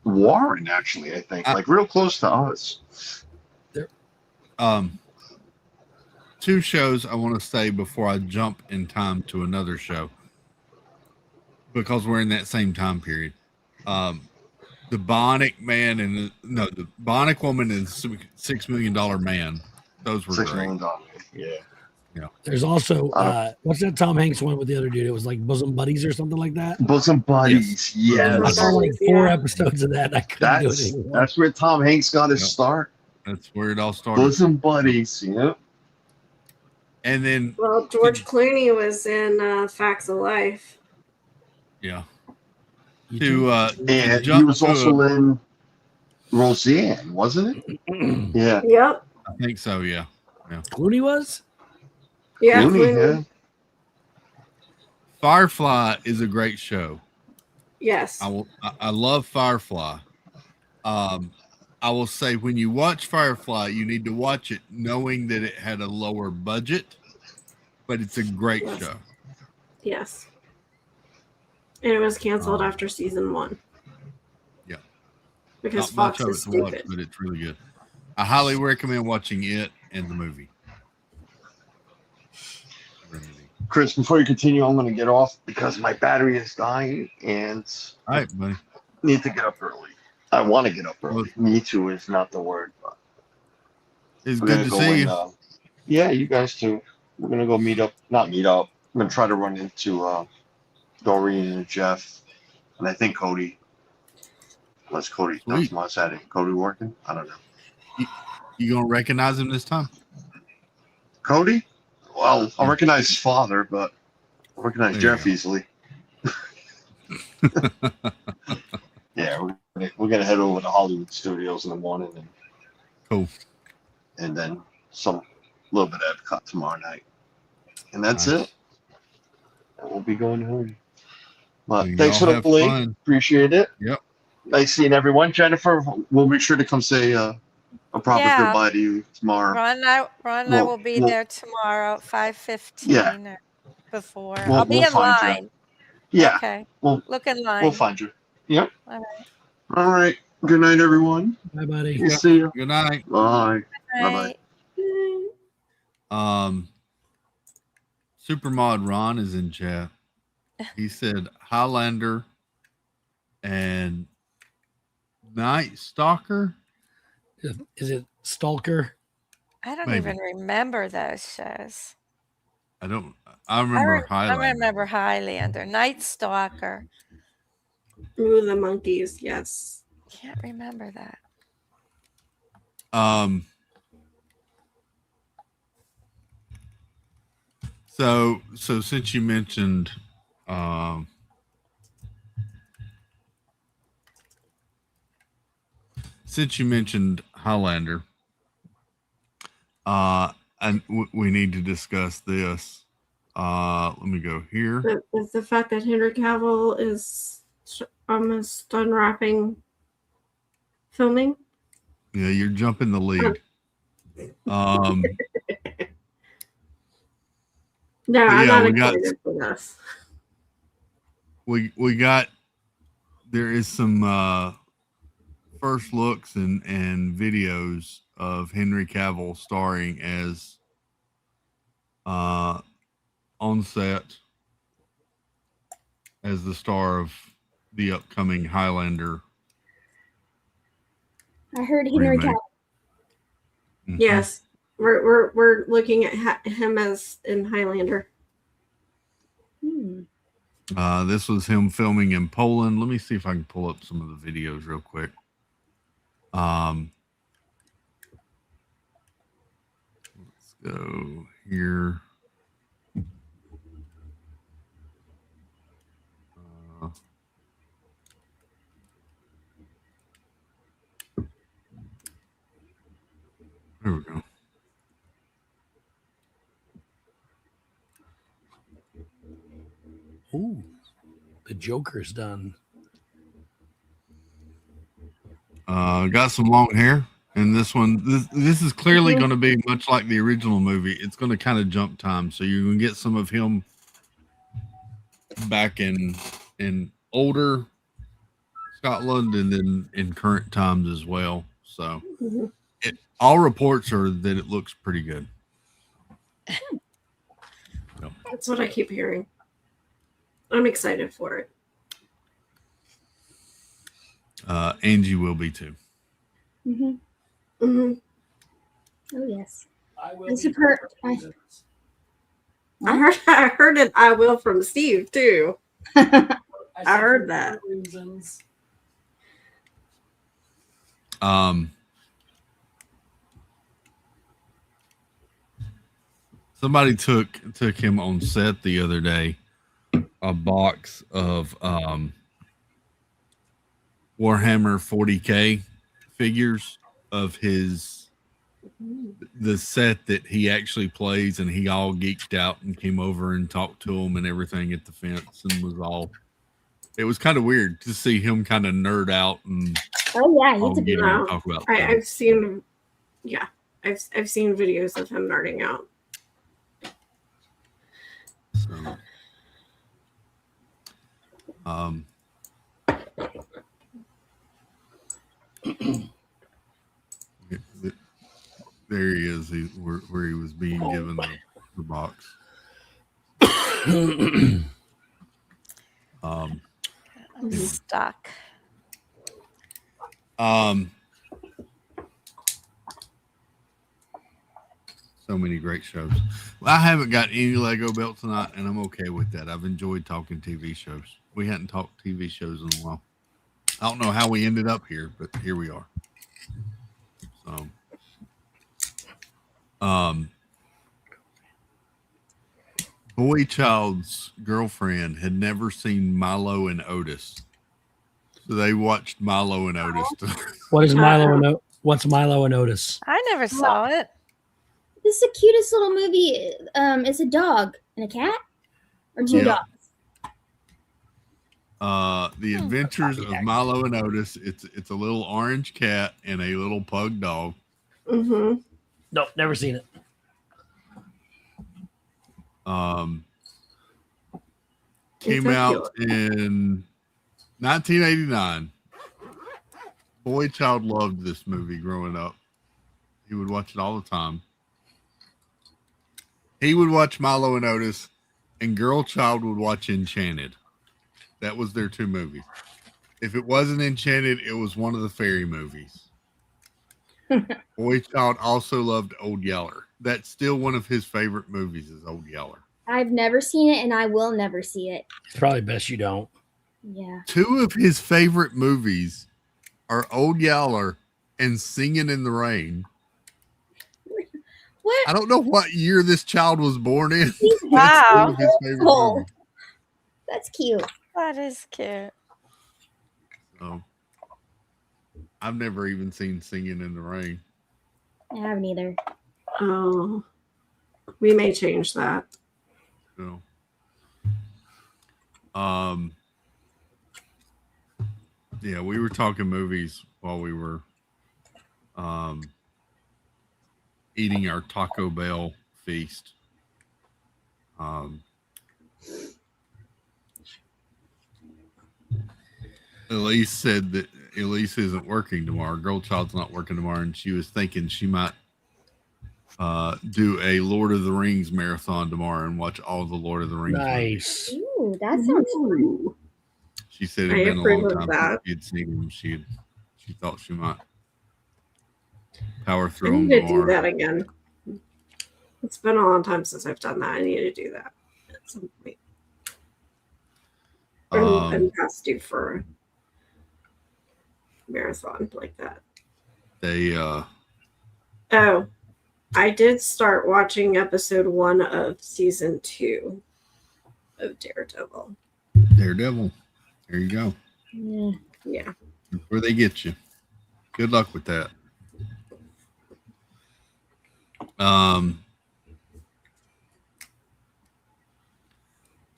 Warren, actually. I think like real close to us. Two shows I want to say before I jump in time to another show, because we're in that same time period. The Bionic Man and the Bionic Woman and $6 Million Man. Those were $6 great. million. Yeah. There's also what's that Tom Hanks one with the other dude? It was like Bosom Buddies or something like that. Bosom Buddies. Yes. I saw like 4 episodes of that. And I couldn't do it anymore. That's where Tom Hanks got his start. That's where it all started. Bosom Buddies. Yep. And then Well, George Clooney was in Facts of Life. yeah. And he was also in Roseanne, wasn't it? Yeah. Yep. I think so. Yeah. Clooney was. Yeah. Clooney, Firefly is a great show. Yes. I love Firefly. I will say when you watch Firefly, you need to watch it knowing that it had a lower budget, but it's a great show. Yes. And it was canceled after season 1. Yeah. Because Not Fox much of is it to watch, stupid. but it's really good. I highly recommend watching it and the movie. Chris, before you continue, I'm going to get off because my battery is dying and All right, buddy. need to get up early. I want to get up early. Need to is not the word. But It's we're good gonna to go see in, you. yeah, you guys too. We're going to go not meet up. I'm going to try to run into Doreen and Jeff and I think Cody. Unless Cody knows what's at it. Cody working? I don't know. You going to recognize him this time? Cody? Well, I'll recognize his father, but I'll recognize There you Jeff go. easily. Yeah, we're gonna head over to Hollywood Studios in the morning, and cool, and then some little bit of cut tomorrow night, and that's Nice. it. And we'll be going home. But Well, thanks for y'all the have play. fun. Appreciate it. Yep. Nice seeing everyone. Jennifer, we'll make sure to come say a proper Yeah. goodbye to you tomorrow. Ron and I will be Well, there tomorrow at 5:15 Yeah. or before. We'll- I'll be we'll in find you. line. Yeah. Okay. We'll Look in line. we'll find you. Yep. All right. All right. Good night, everyone. Bye, buddy. We'll see you. Good night. Bye. Bye. Bye. Supermod Ron is in chat. He said Highlander and Night Stalker. Is it Stalker? I don't Maybe. even remember those shows. I remember I Highlander. remember Highlander, Night Stalker. Ooh, the monkeys. Yes. Can't remember that. So since you mentioned Highlander, and we need to discuss this. Let me go here. Is the fact that Henry Cavill is almost done wrapping filming? Yeah, you're jumping the lead. No, But I'm yeah, not we got- excited for this. we got there is some first looks and videos of Henry Cavill starring as on set as the star of the upcoming Highlander. I heard Henry remake. Cavill. Yes, we're looking at him as in Highlander. This was him filming in Poland. Let me see if I can pull up some of the videos real quick. Let's go here. There we go. Ooh, the Joker's done. Got some long hair, and this one, this is clearly going to be much like the original movie. It's going to kind of jump time, so you're going to get some of him back in older Scotland, and then in current times as well. So, all reports are that it looks pretty good. That's what I keep hearing. I'm excited for it. Angie will be too. Oh yes. I support. I heard it. I will from Steve too. I heard that. Somebody took him on set the other day a box of Warhammer 40K figures of the set that he actually plays, and he all geeked out and came over and talked to him and everything at the fence, and it was kind of weird to see him kind of nerd out and talk about I've seen videos of him nerding out. So, there he is. Where he was being given the box. I'm stuck. So many great shows. Well, I haven't got any Lego built tonight, and I'm okay with that. I've enjoyed talking TV shows. We hadn't talked TV shows in a while. I don't know how we ended up here, but here we are. So, Boy Child's girlfriend had never seen Milo and Otis, so they watched Milo and Otis. What's Milo and Otis? I never saw it. This is the cutest little movie. It's a dog and a cat, or two dogs. The Adventures of Milo and Otis. It's a little orange cat and a little pug dog. Nope, never seen it. Came out in 1989. Boy Child loved this movie growing up. He would watch it all the time. He would watch Milo and Otis, and Girl Child would watch Enchanted. That was their two movies. If it wasn't Enchanted, it was one of the fairy movies. Boy Child also loved Old Yeller. That's still one of his favorite movies is Old Yeller. I've never seen it, and I will never see it. It's probably best you don't. Yeah. Two of his favorite movies are Old Yeller and Singing in the Rain. What? I don't know what year this child was born in. Wow. His favorite movie. That's cute. That is cute. So, I've never even seen Singing in the Rain. I haven't either. Oh, we may change that. So, yeah, we were talking movies while we were eating our Taco Bell feast. Elise said that Elise isn't working tomorrow. Girl Child's not working tomorrow, and she was thinking she might do a Lord of the Rings marathon tomorrow and watch all the Lord of the Rings movies. Nice. Ooh, that sounds fun. She said I it'd been a approve long of time that. since she had seen them. She thought she might power I through them need to do tomorrow. that again. It's been a long time since I've done that. I need to do that at some point. I'm past due for a marathon like that. They Oh, I did start watching episode 1 of season 2 of Daredevil. Daredevil. There you go. Yeah. Where they get you. Good luck with that.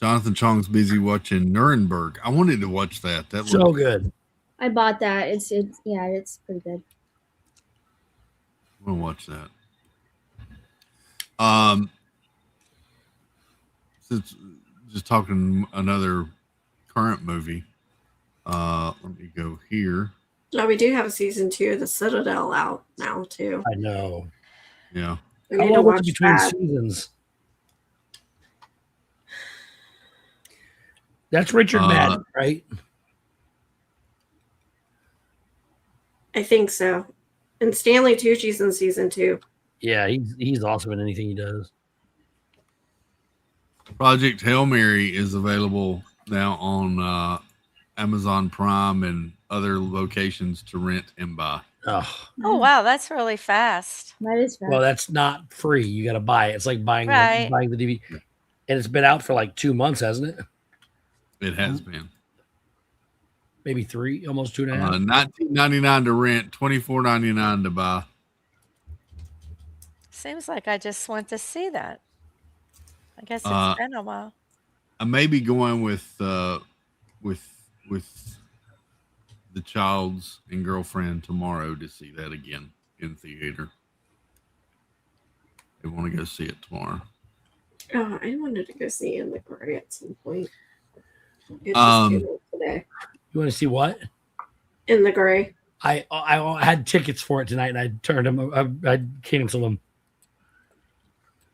Jonathan Chong's busy watching Nuremberg. I wanted to watch that. That So looked good. I bought that. It's pretty good. I'm gonna watch that. Since just talking another current movie. Let me go here. No, we do have season 2 of The Citadel out now too. I know. Yeah. I How need to long was watch it between that. seasons? That's Richard Madden, right? I think so. And Stanley Tucci's in season 2. Yeah, he's awesome in anything he does. Project Hail Mary is available now on Amazon Prime and other locations to rent and buy. Oh, wow, that's really fast. That is fast. well, that's not free. You got to buy it. It's like buying Right. buying the DVD, and it's been out for like 2 months, hasn't it? It has been. Maybe 3, almost 2.5. $19.99 to rent, $24.99 to buy. Seems like I just went to see that. I guess it's been a while. I may be going with the child's and girlfriend tomorrow to see that again in theater. They want to go see it tomorrow. Oh, I wanted to go see In the Gray at some point. It just came out today. You want to see what? In the Gray. I had tickets for it tonight, and I turned them. I canceled them.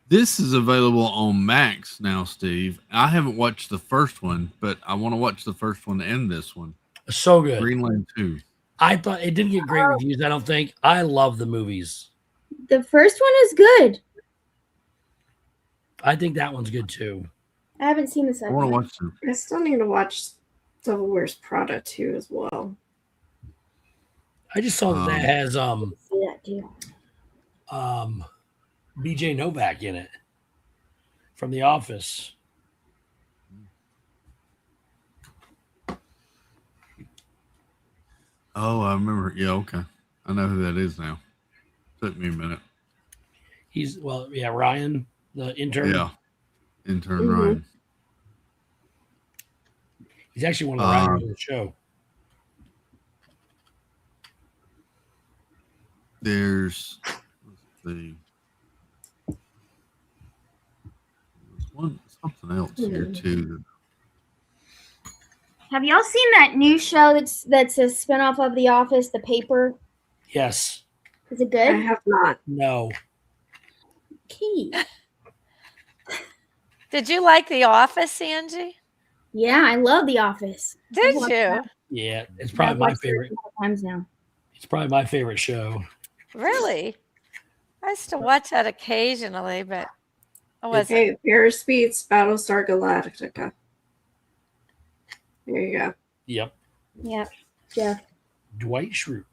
This is available on Max now, Steve. I haven't watched the first one, but I want to watch the first one and this one. So good. Greenland 2. I thought it didn't get great reviews. I don't think. I love the movies. The first one is good. I think that one's good too. I haven't seen the second one. Watch them. I still need to watch Devil Wears Prada 2 as well. I just saw that has See that too. BJ Novak in it from The Office. Oh, I remember. Yeah, okay. I know who that is now. Took me a minute. Ryan, the intern. Yeah, intern Ryan. He's actually one of the writers of the show. There's something else here too. Have y'all seen that new show that's a spinoff of The Office, The Paper? Yes. Is it good? I have not. No. Okay. Did you like The Office, Angie? Yeah, I love The Office. Did I've watched you? that. Yeah, it's I've probably my watched it favorite. a couple times now. It's probably my favorite show. Really? I used to watch that occasionally, but I wasn't. Okay, Paris beats Battlestar Galactica. There you go. Yep. Yep. Jeff. Dwight Schrute.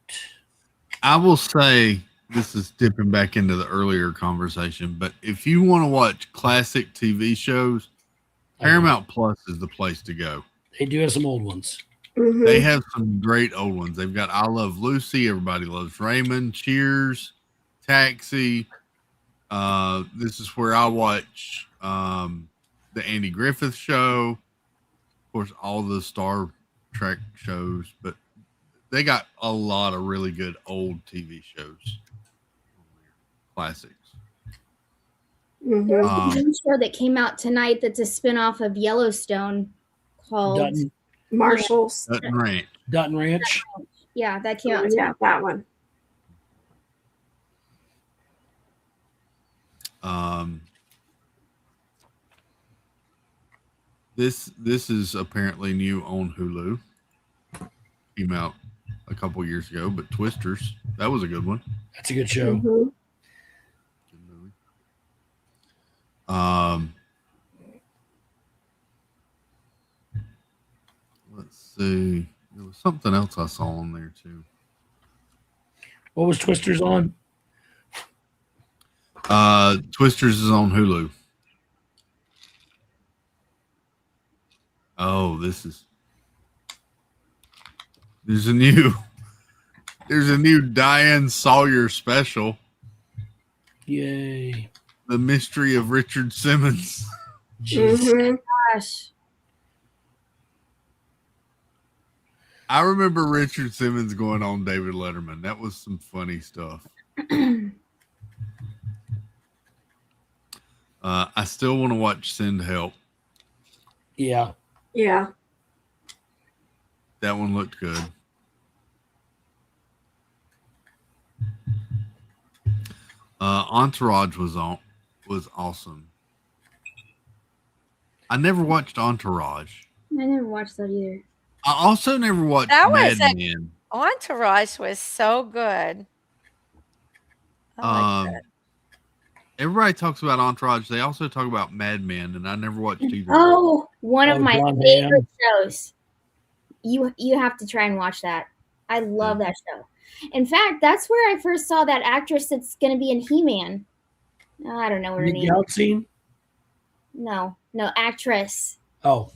I will say this is dipping back into the earlier conversation, but if you want to watch classic TV shows, Paramount Plus is the place to go. They do have some old ones. Mm-hmm. They have some great old ones. They've got I Love Lucy, Everybody Loves Raymond, Cheers, Taxi. This is where I watch the Andy Griffith Show. Of course, all the Star Trek shows, but they got a lot of really good old TV shows. Classics. Mm-hmm. There's a new show that came out tonight that's a spinoff of Yellowstone called Marshall's. Dutton Ranch. Dutton Ranch. Yeah, that came out Yeah, tonight. that one. This is apparently new on Hulu. Came out a couple years ago, but Twisters, that was a good one. That's a good show. Mhm. Good movie. Let's see. There was something else I saw on there too. What was Twisters on? Twisters is on Hulu. Oh, there's a new Diane Sawyer special. Yay. The Mystery of Richard Simmons. Mhm. Gosh. I remember Richard Simmons going on David Letterman. That was some funny stuff. I still want to watch Send Help. Yeah. Yeah. That one looked good. Entourage was awesome. I never watched Entourage. I never watched that either. I also never watched That Mad was Men. Entourage was so good. I like that. Everybody talks about Entourage. They also talk about Mad Men, and I never watched either. Oh, one of my John favorite shows. You have to try and watch that. I love that show. In fact, that's where I first saw that actress that's going to be in He-Man. I don't know her name. Galaxy? No, actress. Oh.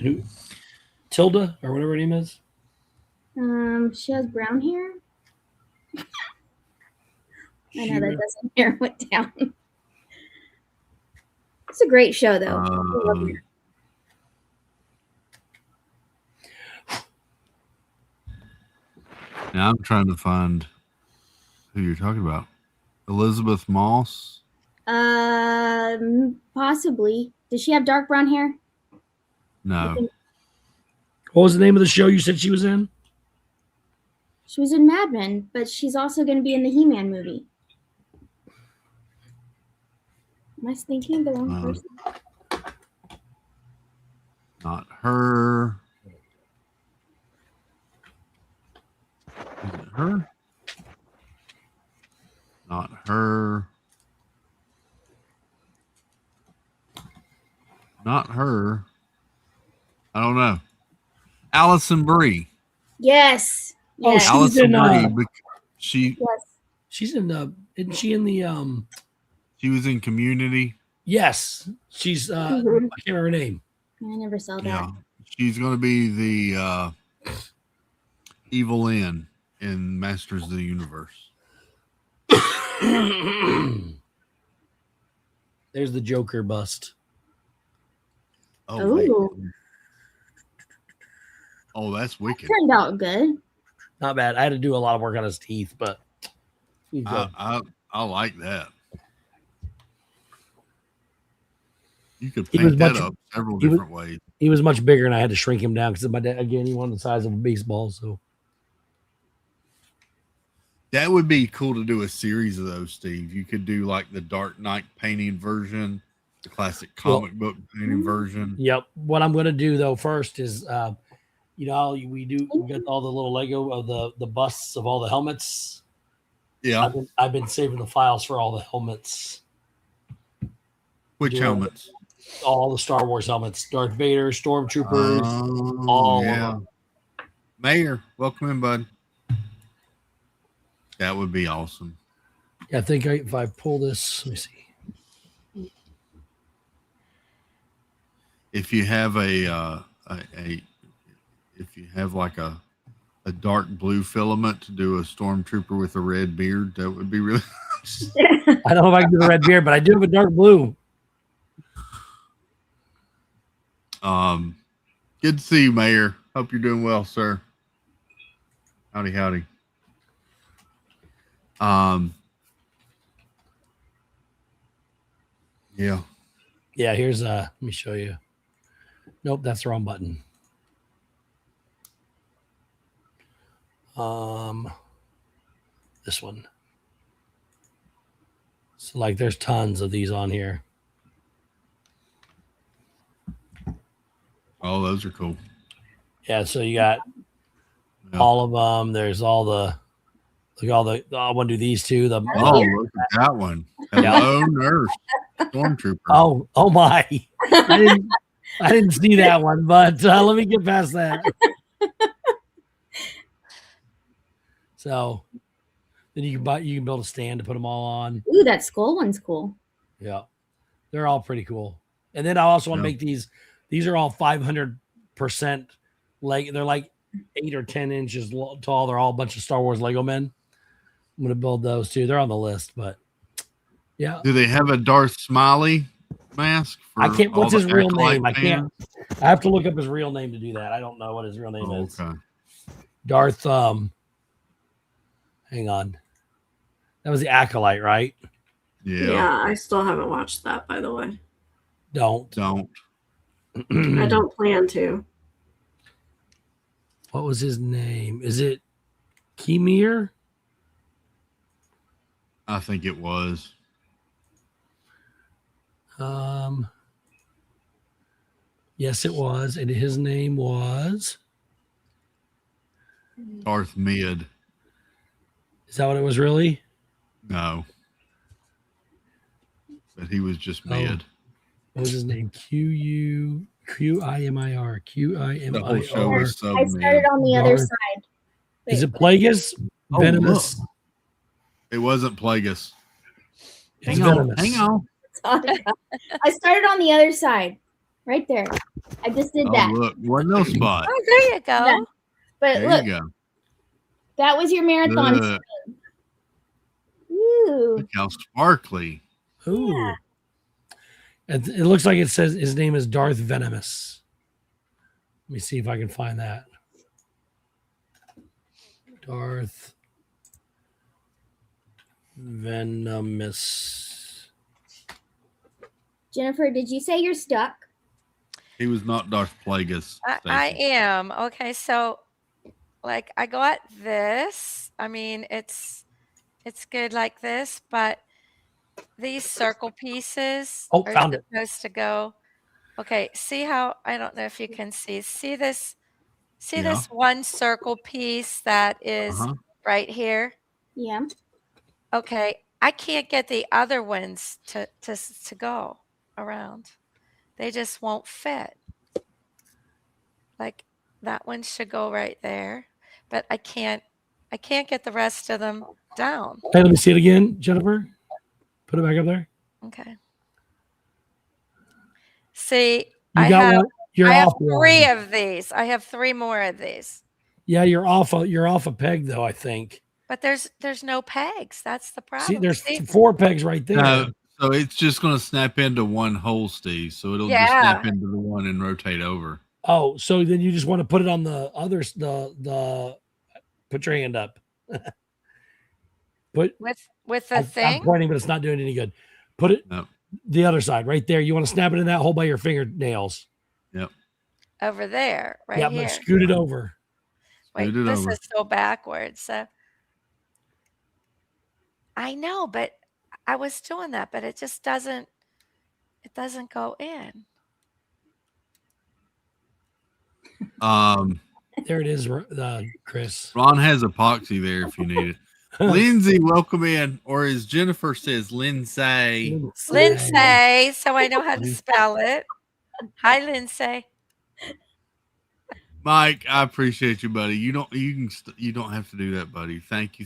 Who? Tilda or whatever her name is? She has brown hair. I know that doesn't narrow it down. It's a great show, though. I love it. Now I'm trying to find who you're talking about. Elizabeth Moss. Possibly. Does she have dark brown hair? No. What was the name of the show you said she was in? She was in Mad Men, but she's also going to be in the He-Man movie. Am I thinking of the wrong person? Not her. Is it her? Not her. Not her. I don't know. Allison Brie. Yes. Oh, Yes. she's Allison in. Brie. She's in the. Isn't she in the? She was in Community. Yes, she's. I can't remember her name. I never saw that. Yeah, she's going to be the Evil Lyn in Masters of the Universe. There's the Joker bust. Oh, wait. Oh, that's wicked. Turned out good. Not bad. I had to do a lot of work on his teeth, but he's good. I like that. You could He paint was that much- up several he was- different ways. He was much bigger, and I had to shrink him down because my dad, again, he wanted the size of a baseball. So That would be cool to do a series of those, Steve. You could do like the Dark Knight painting version, the classic comic book painting version. Yep. What I'm going to do though first is, we got all the little Lego of the busts of all the helmets. Yeah. I've been saving the files for all the helmets. Which helmets? All the Star Wars helmets: Darth Vader, Stormtroopers, all of them. Mayor, welcome in, bud. That would be awesome. Yeah, I think if I pull this, let me see. If you have if you have like a dark blue filament to do a stormtrooper with a red beard, that would be really I don't know if I can do the red beard, but I do have a dark blue. Good to see you, Mayor. Hope you're doing well, sir. Howdy, howdy. Yeah. Yeah, here's let me show you. Nope, that's the wrong button. This one. So like there's tons of these on here. Oh, those are cool. Yeah, so you got all of them. There's all the I want to do these two. Look at that one. Hello, nurse. Stormtrooper. Oh my. I didn't see that one, but let me get past that. So then you can build a stand to put them all on. Ooh, that skull one's cool. Yeah. They're all pretty cool. And then I also want to make these are all 500% like they're like 8 or 10 inches tall. They're all a bunch of Star Wars Lego men. I'm going to build those too. They're on the list, but yeah. Do they have a Darth Smiley mask? I can't. What's his real name? I fans? can't. I have to look up his real name to do that. I don't know what his real name is. Okay. Darth. Hang on. That was the Acolyte, right? Yeah, I still haven't watched that, by the way. Don't. I don't plan to. What was his name? Is it Kemir? I think it was. Yes, it was, and his name was Darth Mid. Is that what it was really? No. But he was just Mid. What was his name? Qimir. The whole show was so I started on the other side. Is it Plagueis? Venomous? Look. It wasn't Plagueis. Hang on. I started on the other side. Right there. I just did that. Look, one no spot. Oh, there you go. Yeah. But There look, you go. that was your marathon. Look. Ooh. Look how sparkly. Ooh. Yeah. It looks like it says his name is Darth Venomous. Let me see if I can find that. Darth Venomous. Jennifer, did you say you're stuck? He was not Darth Plagueis. I am. Okay, so like I got this. I mean, it's good like this, but these circle pieces are found it. supposed to go. Okay, see how I don't know if you can see. See this one circle piece that is right here? Yeah. Okay, I can't get the other ones to go around. They just won't fit. Like that one should go right there, but I can't get the rest of them down. Hey, let me see it again, Jennifer. Put it back up there. Okay. See, You I got have one. You're I have off 3 one. of these. I have 3 more of these. Yeah, you're off a peg though, I think. But there's no pegs. That's the problem. See, there's 4 pegs right there. So it's just going to snap into one hole, Steve. So it'll just Yeah. snap into the one and rotate over. Oh, so then you just want to put it on the others, the put your hand up. Put with the thing. I'm pointing, but it's not doing any good. Put it the other side right there. You want to snap it in that hole by your fingernails. Yep. Over there, right yeah, here. but scoot it over. Wait, Scoot it this over. is so backwards. So I know, but I was doing that, but it just doesn't go in. There it is, Chris. Ron has epoxy there if you need it. Lindsay, welcome in. Or as Jennifer says, Lindsay. Lindsay, so I know how to spell it. Hi, Lindsay. Mike, I appreciate you, buddy. You don't have to do that, buddy. Thank you.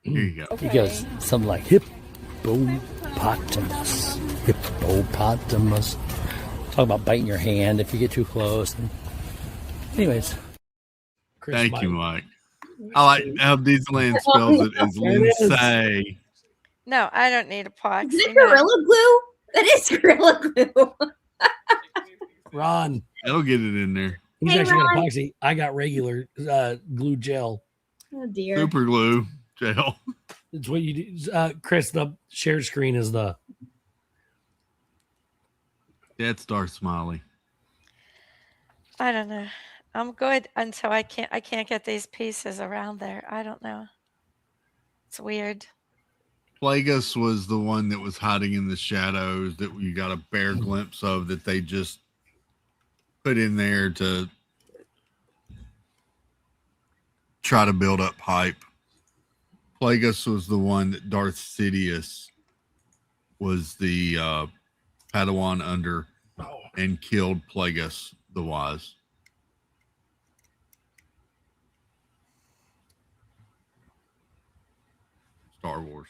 Here you go. He goes something like hippopotamus. Hippopotamus. Talk about biting your hand if you get too close. Anyways. Chris, Thank you, Mike. I like how Disneyland spells it as Lindsay. No, I don't need epoxy. Is that Gorilla Glue? That is Gorilla Glue. Ron. That'll get it in there. He's Hey, actually got Ron. epoxy. I got regular glue gel. Oh dear. Super glue gel. It's what you do. Chris, the shared screen is the. That's Darth Smiley. I don't know. I'm good until I can't get these pieces around there. I don't know. It's weird. Plagueis was the one that was hiding in the shadows that you got a bare glimpse of that they just put in there to try to build up hype. Plagueis was the one that Darth Sidious was the Padawan under and killed Plagueis the Wise. Star Wars.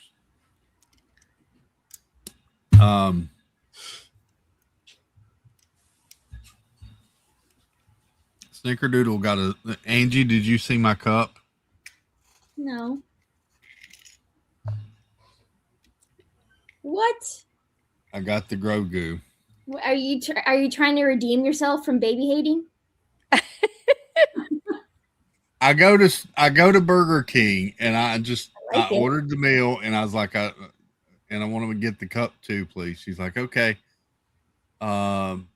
Snickerdoodle got a Angie. Did you see my cup? No. What? I got the Grogu. Are you trying to redeem yourself from baby hating? I go to Burger King and I like it. ordered the meal and I was like, I want to get the cup too, please. She's like, okay. And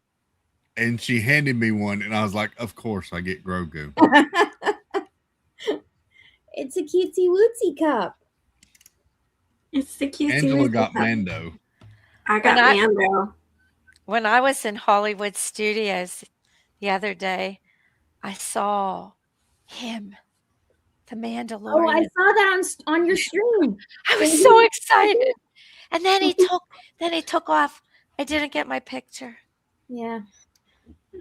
she handed me one and I was like, of course I get Grogu. It's a cutesy wootsy cup. It's the cutesy Angela wootsy got cup. Mando. I got Mando. When I was in Hollywood Studios the other day, I saw him, the Mandalorian. Oh, I saw that on your stream. I was so excited. And then he took off. I didn't get my picture. Yeah.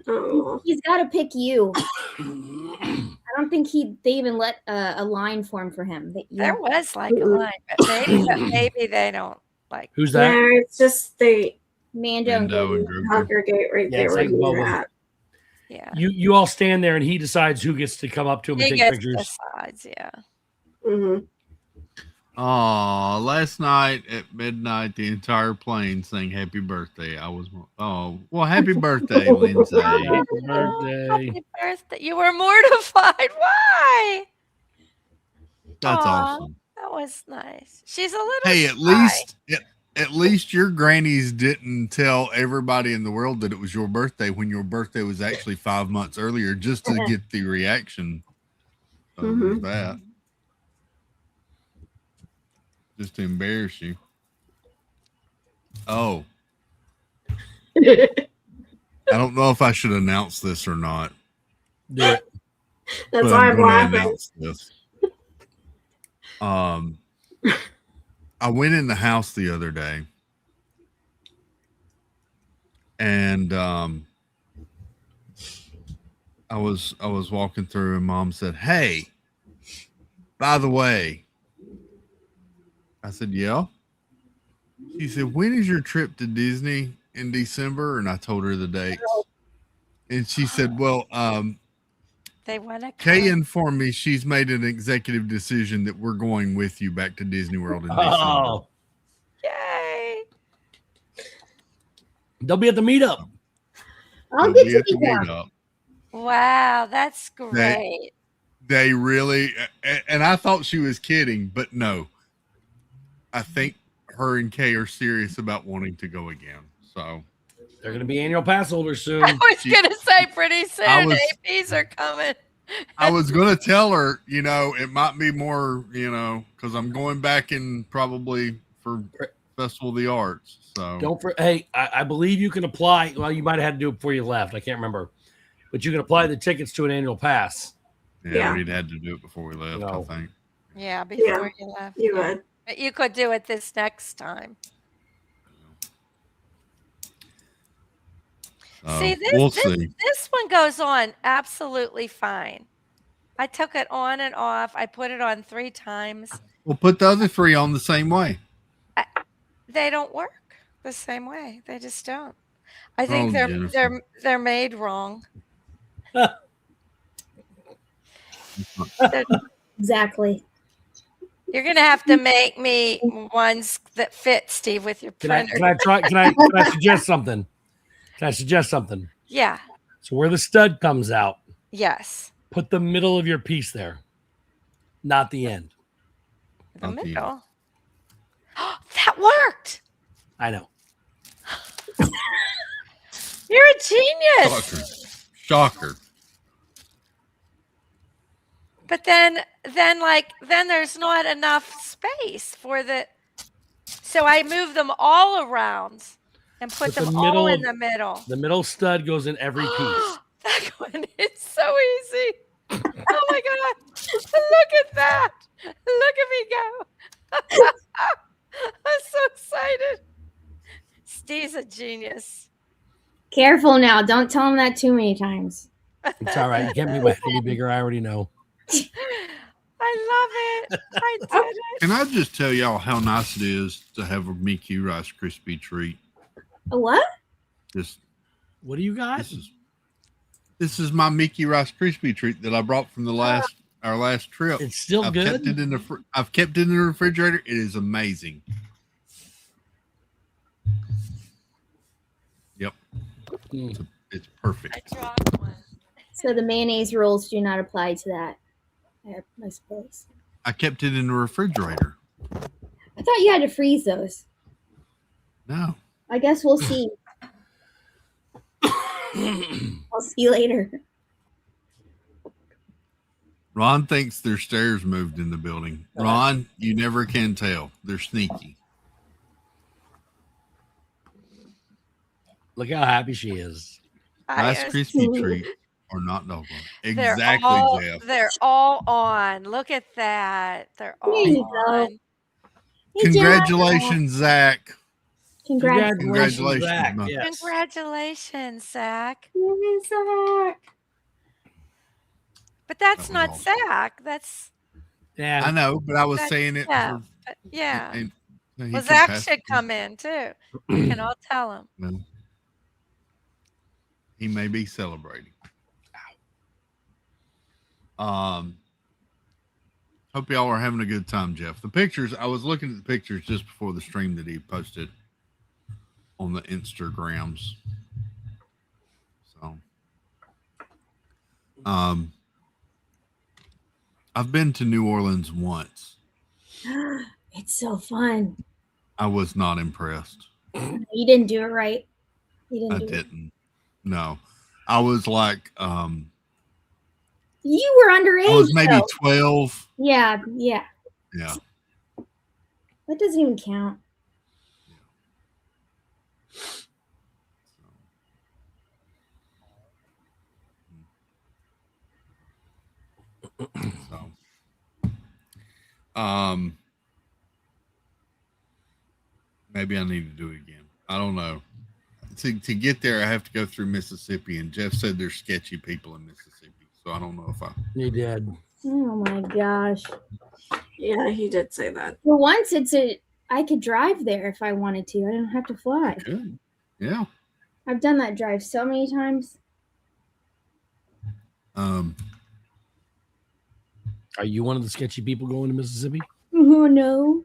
Oh. He's got to pick you. I don't think they even let a line form for him. There was like a line, but maybe they don't like. Who's that? No, it's just the Mando and Grogu. congregate right there it's where like you're Boba. at. Yeah. You all stand there and he decides who gets to come up to him and He take gets pictures. decides, yeah. Mm-hmm. Oh, last night at midnight, the entire plane sang "Happy Birthday." Happy birthday, Lindsay! Happy birthday! Happy birthday! You were mortified. Why? That's Aw, awesome. That was nice. She's a little. Hey, shy. at least your grannies didn't tell everybody in the world that it was your birthday when your birthday was actually 5 months earlier, just to get the reaction of that. Just to embarrass you. Oh. I don't know if I should announce this or not. Do it. That's but why I'm I'm going to laughing. announce this. I went in the house the other day and I was walking through and Mom said, "Hey, by the way." I said, "Yeah." She said, "When is your trip to Disney in December?" And I told her the dates. And she said, "Well, They want to. Kay informed me she's made an executive decision that we're going with you back to Disney World in December." Oh, Yay! they'll be at the meetup. I'll They'll get be you at the down. meetup. Wow, that's great. They really, and I thought she was kidding, but no. I think her and Kay are serious about wanting to go again. So they're going to be annual pass holders soon. I was going to say pretty soon APs are coming. I was going to tell her, it might be more, because I'm going back in probably for Festival of the Arts. So I believe you can apply. Well, you might have had to do it before you left. I can't remember, but you can apply the tickets to an annual pass. Yeah, we'd had to do it before we left. I think. Yeah, before you left. You would. But you could do it this next time. See, this one goes on absolutely fine. I took it on and off. I put it on 3 times. We'll put the other 3 on the same way. They don't work the same way. They just don't. I think they're made wrong. Exactly. You're gonna have to make me ones that fit, Steve, with your printer. Can I suggest something? Can I suggest something? Yeah. So where the stud comes out, Yes. put the middle of your piece there, not the end. The middle. That worked. I know. You're a genius. Shocker. But then there's not enough space for the. So I moved them all around and put But the them all in middle- the middle. The middle stud goes in every piece. That one is so easy. Oh my God. Look at that. Look at me go. I'm so excited. Steve's a genius. Careful now. Don't tell him that too many times. It's all right. You can't make my head any bigger. I already know. I love it. I did it. Can I just tell y'all how nice it is to have a Mickey Rice Krispie treat? A what? Just what do you got? This is my Mickey Rice Krispie treat that I brought from our last trip. It's still I've good. Kept it in I've kept it in the refrigerator. It is amazing. Yep. It's perfect. So the mayonnaise rules do not apply to that, I suppose. I kept it in the refrigerator. I thought you had to freeze those. No. I guess we'll see. I'll see you later. Ron thinks there's stairs moved in the building. Ron, you never can tell. They're sneaky. Look how happy she is. Rice Krispie treat or not dog. Exactly, Jeff. They're all on. Look at that. They're all There you on. go. Hey, Congratulations, Zach. Congratulations, Zach. Zach. Yes. Congratulations, Zach. Zach. But that's not Zach. That's Yeah. I know, but I was that's saying it. Jeff. For, But yeah. and he Well, can Zach pass should it. come in too. We can all tell him. No. He may be celebrating. Hope y'all are having a good time, Jeff. The pictures, I was looking at the pictures just before the stream that he posted on the Instagrams. So, I've been to New Orleans once. It's so fun. I was not impressed. You didn't do it right. You I didn't do it. didn't. No. I was like, You were underage. I was maybe though. 12. Yeah. Yeah. That doesn't even count. So, maybe I need to do it again. I don't know. To get there, I have to go through Mississippi, and Jeff said there's sketchy people in Mississippi, so I don't know if I. You did. Oh my gosh. Yeah, he did say that. For once, I could drive there if I wanted to. I don't have to fly. Good. Yeah. I've done that drive so many times. Are you one of the sketchy people going to Mississippi? Oh no.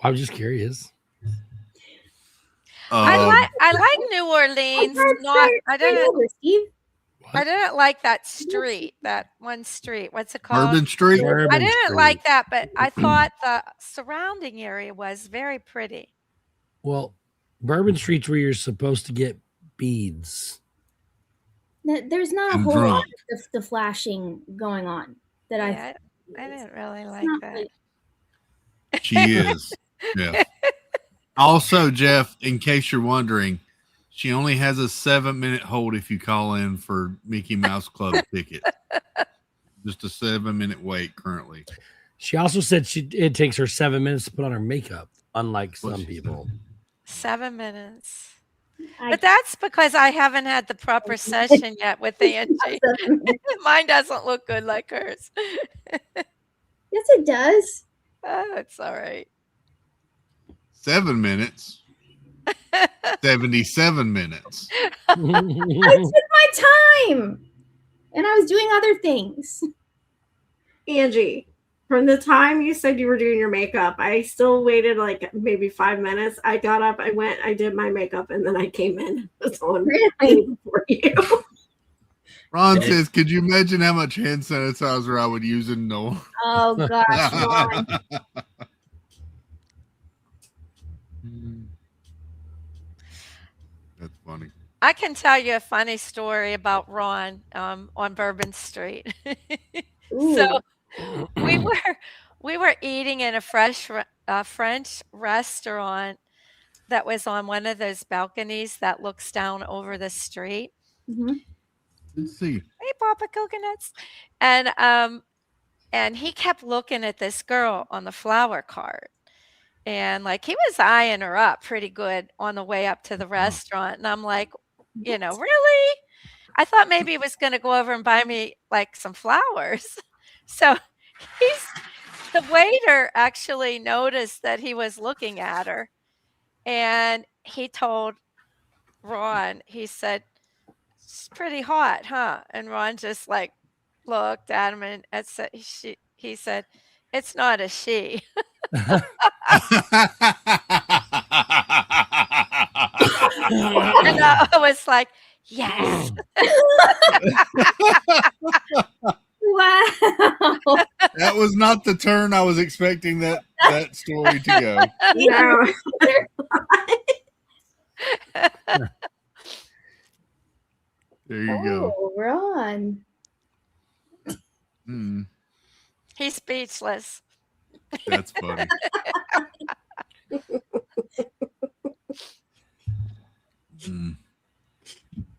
I was just curious. I like New Orleans. I didn't like that street, that one street. What's it called? Bourbon Street. I didn't like that, but I thought the surrounding area was very pretty. Well, Bourbon Street's where you're supposed to get beads. There's not a And whole lot drunk. of the flashing going on that I didn't really like not that. She is. Yeah. Also, Jeff, in case you're wondering, she only has a 7-minute hold if you call in for Mickey Mouse Club ticket. Just a 7-minute wait currently. She also said it takes her 7 minutes to put on her makeup, unlike some people. 7 minutes. But that's because I haven't had the proper session yet with Angie. Mine doesn't look good like hers. Yes, it does. Oh, it's all right. 7 minutes. 77 minutes. I took my time. And I was doing other things. Angie, from the time you said you were doing your makeup, I still waited like maybe 5 minutes. I got up, I went, I did my makeup, and then I came in. That's all I'm Really? for you. Ron says, could you imagine how much hand sanitizer I would use in no? Oh gosh, Ron. That's funny. I can tell you a funny story about Ron on Bourbon Street. So we were eating in a a French restaurant that was on one of those balconies that looks down over the street. Let's see. Hey, Papa Coconuts. And he kept looking at this girl on the flower cart. And like he was eyeing her up pretty good on the way up to the restaurant. And I'm like, really? I thought maybe he was going to go over and buy me like some flowers. So the waiter actually noticed that he was looking at her, and he told Ron, he said, "It's pretty hot, huh?" And Ron just like looked at him and said, he said, "It's not a she." And I was like, yes. Wow. That was not the turn I was expecting that story to go. No. There you go. Oh, Ron. Hmm. He's speechless. That's funny.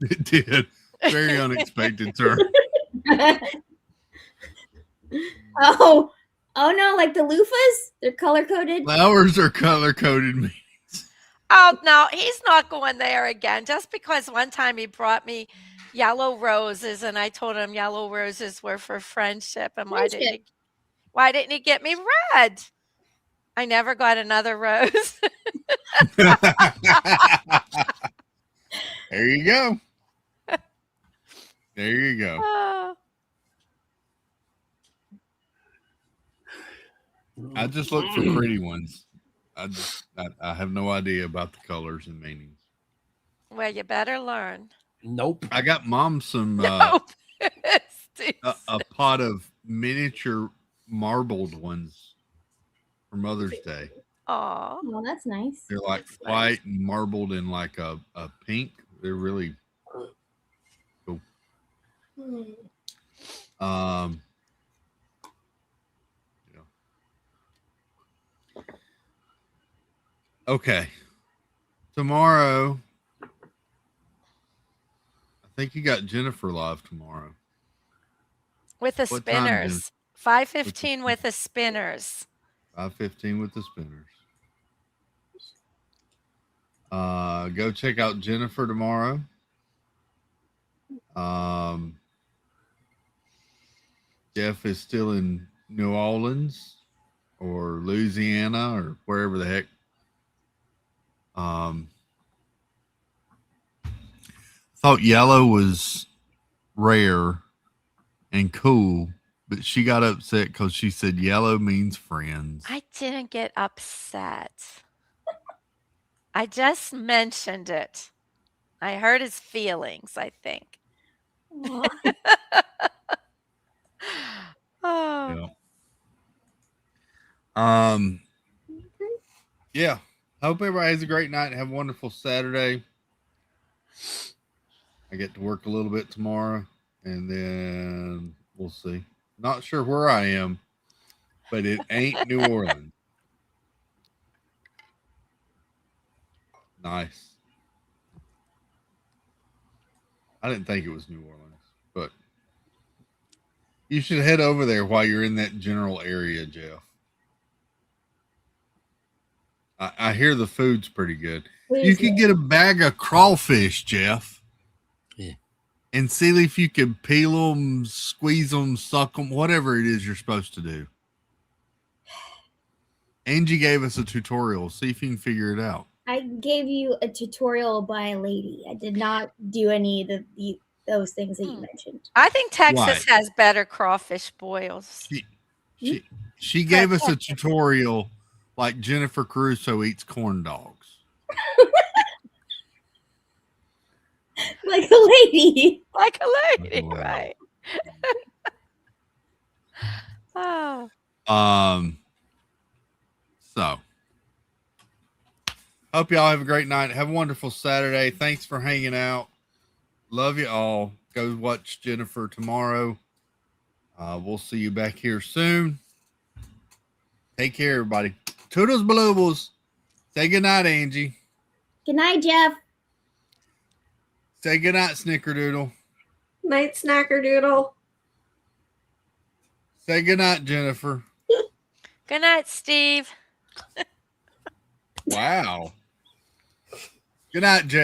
It did. Very unexpected turn. Oh no, like the loofahs? They're color coded. Flowers are color coded me. Oh, no, he's not going there again. Just because one time he brought me yellow roses and I told him yellow roses were for friendship. And why didn't he get me red? I never got another rose. There you go. There you go. Oh. I just look for pretty ones. I have no idea about the colors and meanings. Well, you better learn. Nope. I got mom some Nope. a pot of miniature marbled ones for Mother's Day. Aw. Oh, that's nice. They're like white and marbled in like a pink. They're really cool. Okay. Tomorrow, I think you got Jennifer live tomorrow. With the What time, Jen? spinners. 5:15 with the spinners. 5:15 with the spinners. Go check out Jennifer tomorrow. Jeff is still in New Orleans or Louisiana or wherever the heck. Thought yellow was rare and cool, but she got upset because she said yellow means friends. I didn't get upset. I just mentioned it. I hurt his feelings, I think. Oh. Yeah. I hope everybody has a great night and have a wonderful Saturday. I get to work a little bit tomorrow, and then we'll see. Not sure where I am, but it ain't New Orleans. Nice. I didn't think it was New Orleans, but you should head over there while you're in that general area, Jeff. I hear the food's pretty good. You can get a bag of crawfish, Jeff. Yeah. And see if you can peel them, squeeze them, suck them, whatever it is you're supposed to do. Angie gave us a tutorial. See if you can figure it out. I gave you a tutorial by a lady. I did not do any of those things that you mentioned. I think Texas has better crawfish boils. She gave us a tutorial like Jennifer Caruso eats corn dogs. Like a lady. Like a lady, right. Oh. So hope y'all have a great night. Have a wonderful Saturday. Thanks for hanging out. Love you all. Go watch Jennifer tomorrow. We'll see you back here soon. Take care, everybody. Toodles baloobles. Say goodnight, Angie. Good night, Jeff. Say goodnight, Snickerdoodle. Night, Snackerdoodle. Say goodnight, Jennifer. Good night, Steve. Wow. Good night, Jay.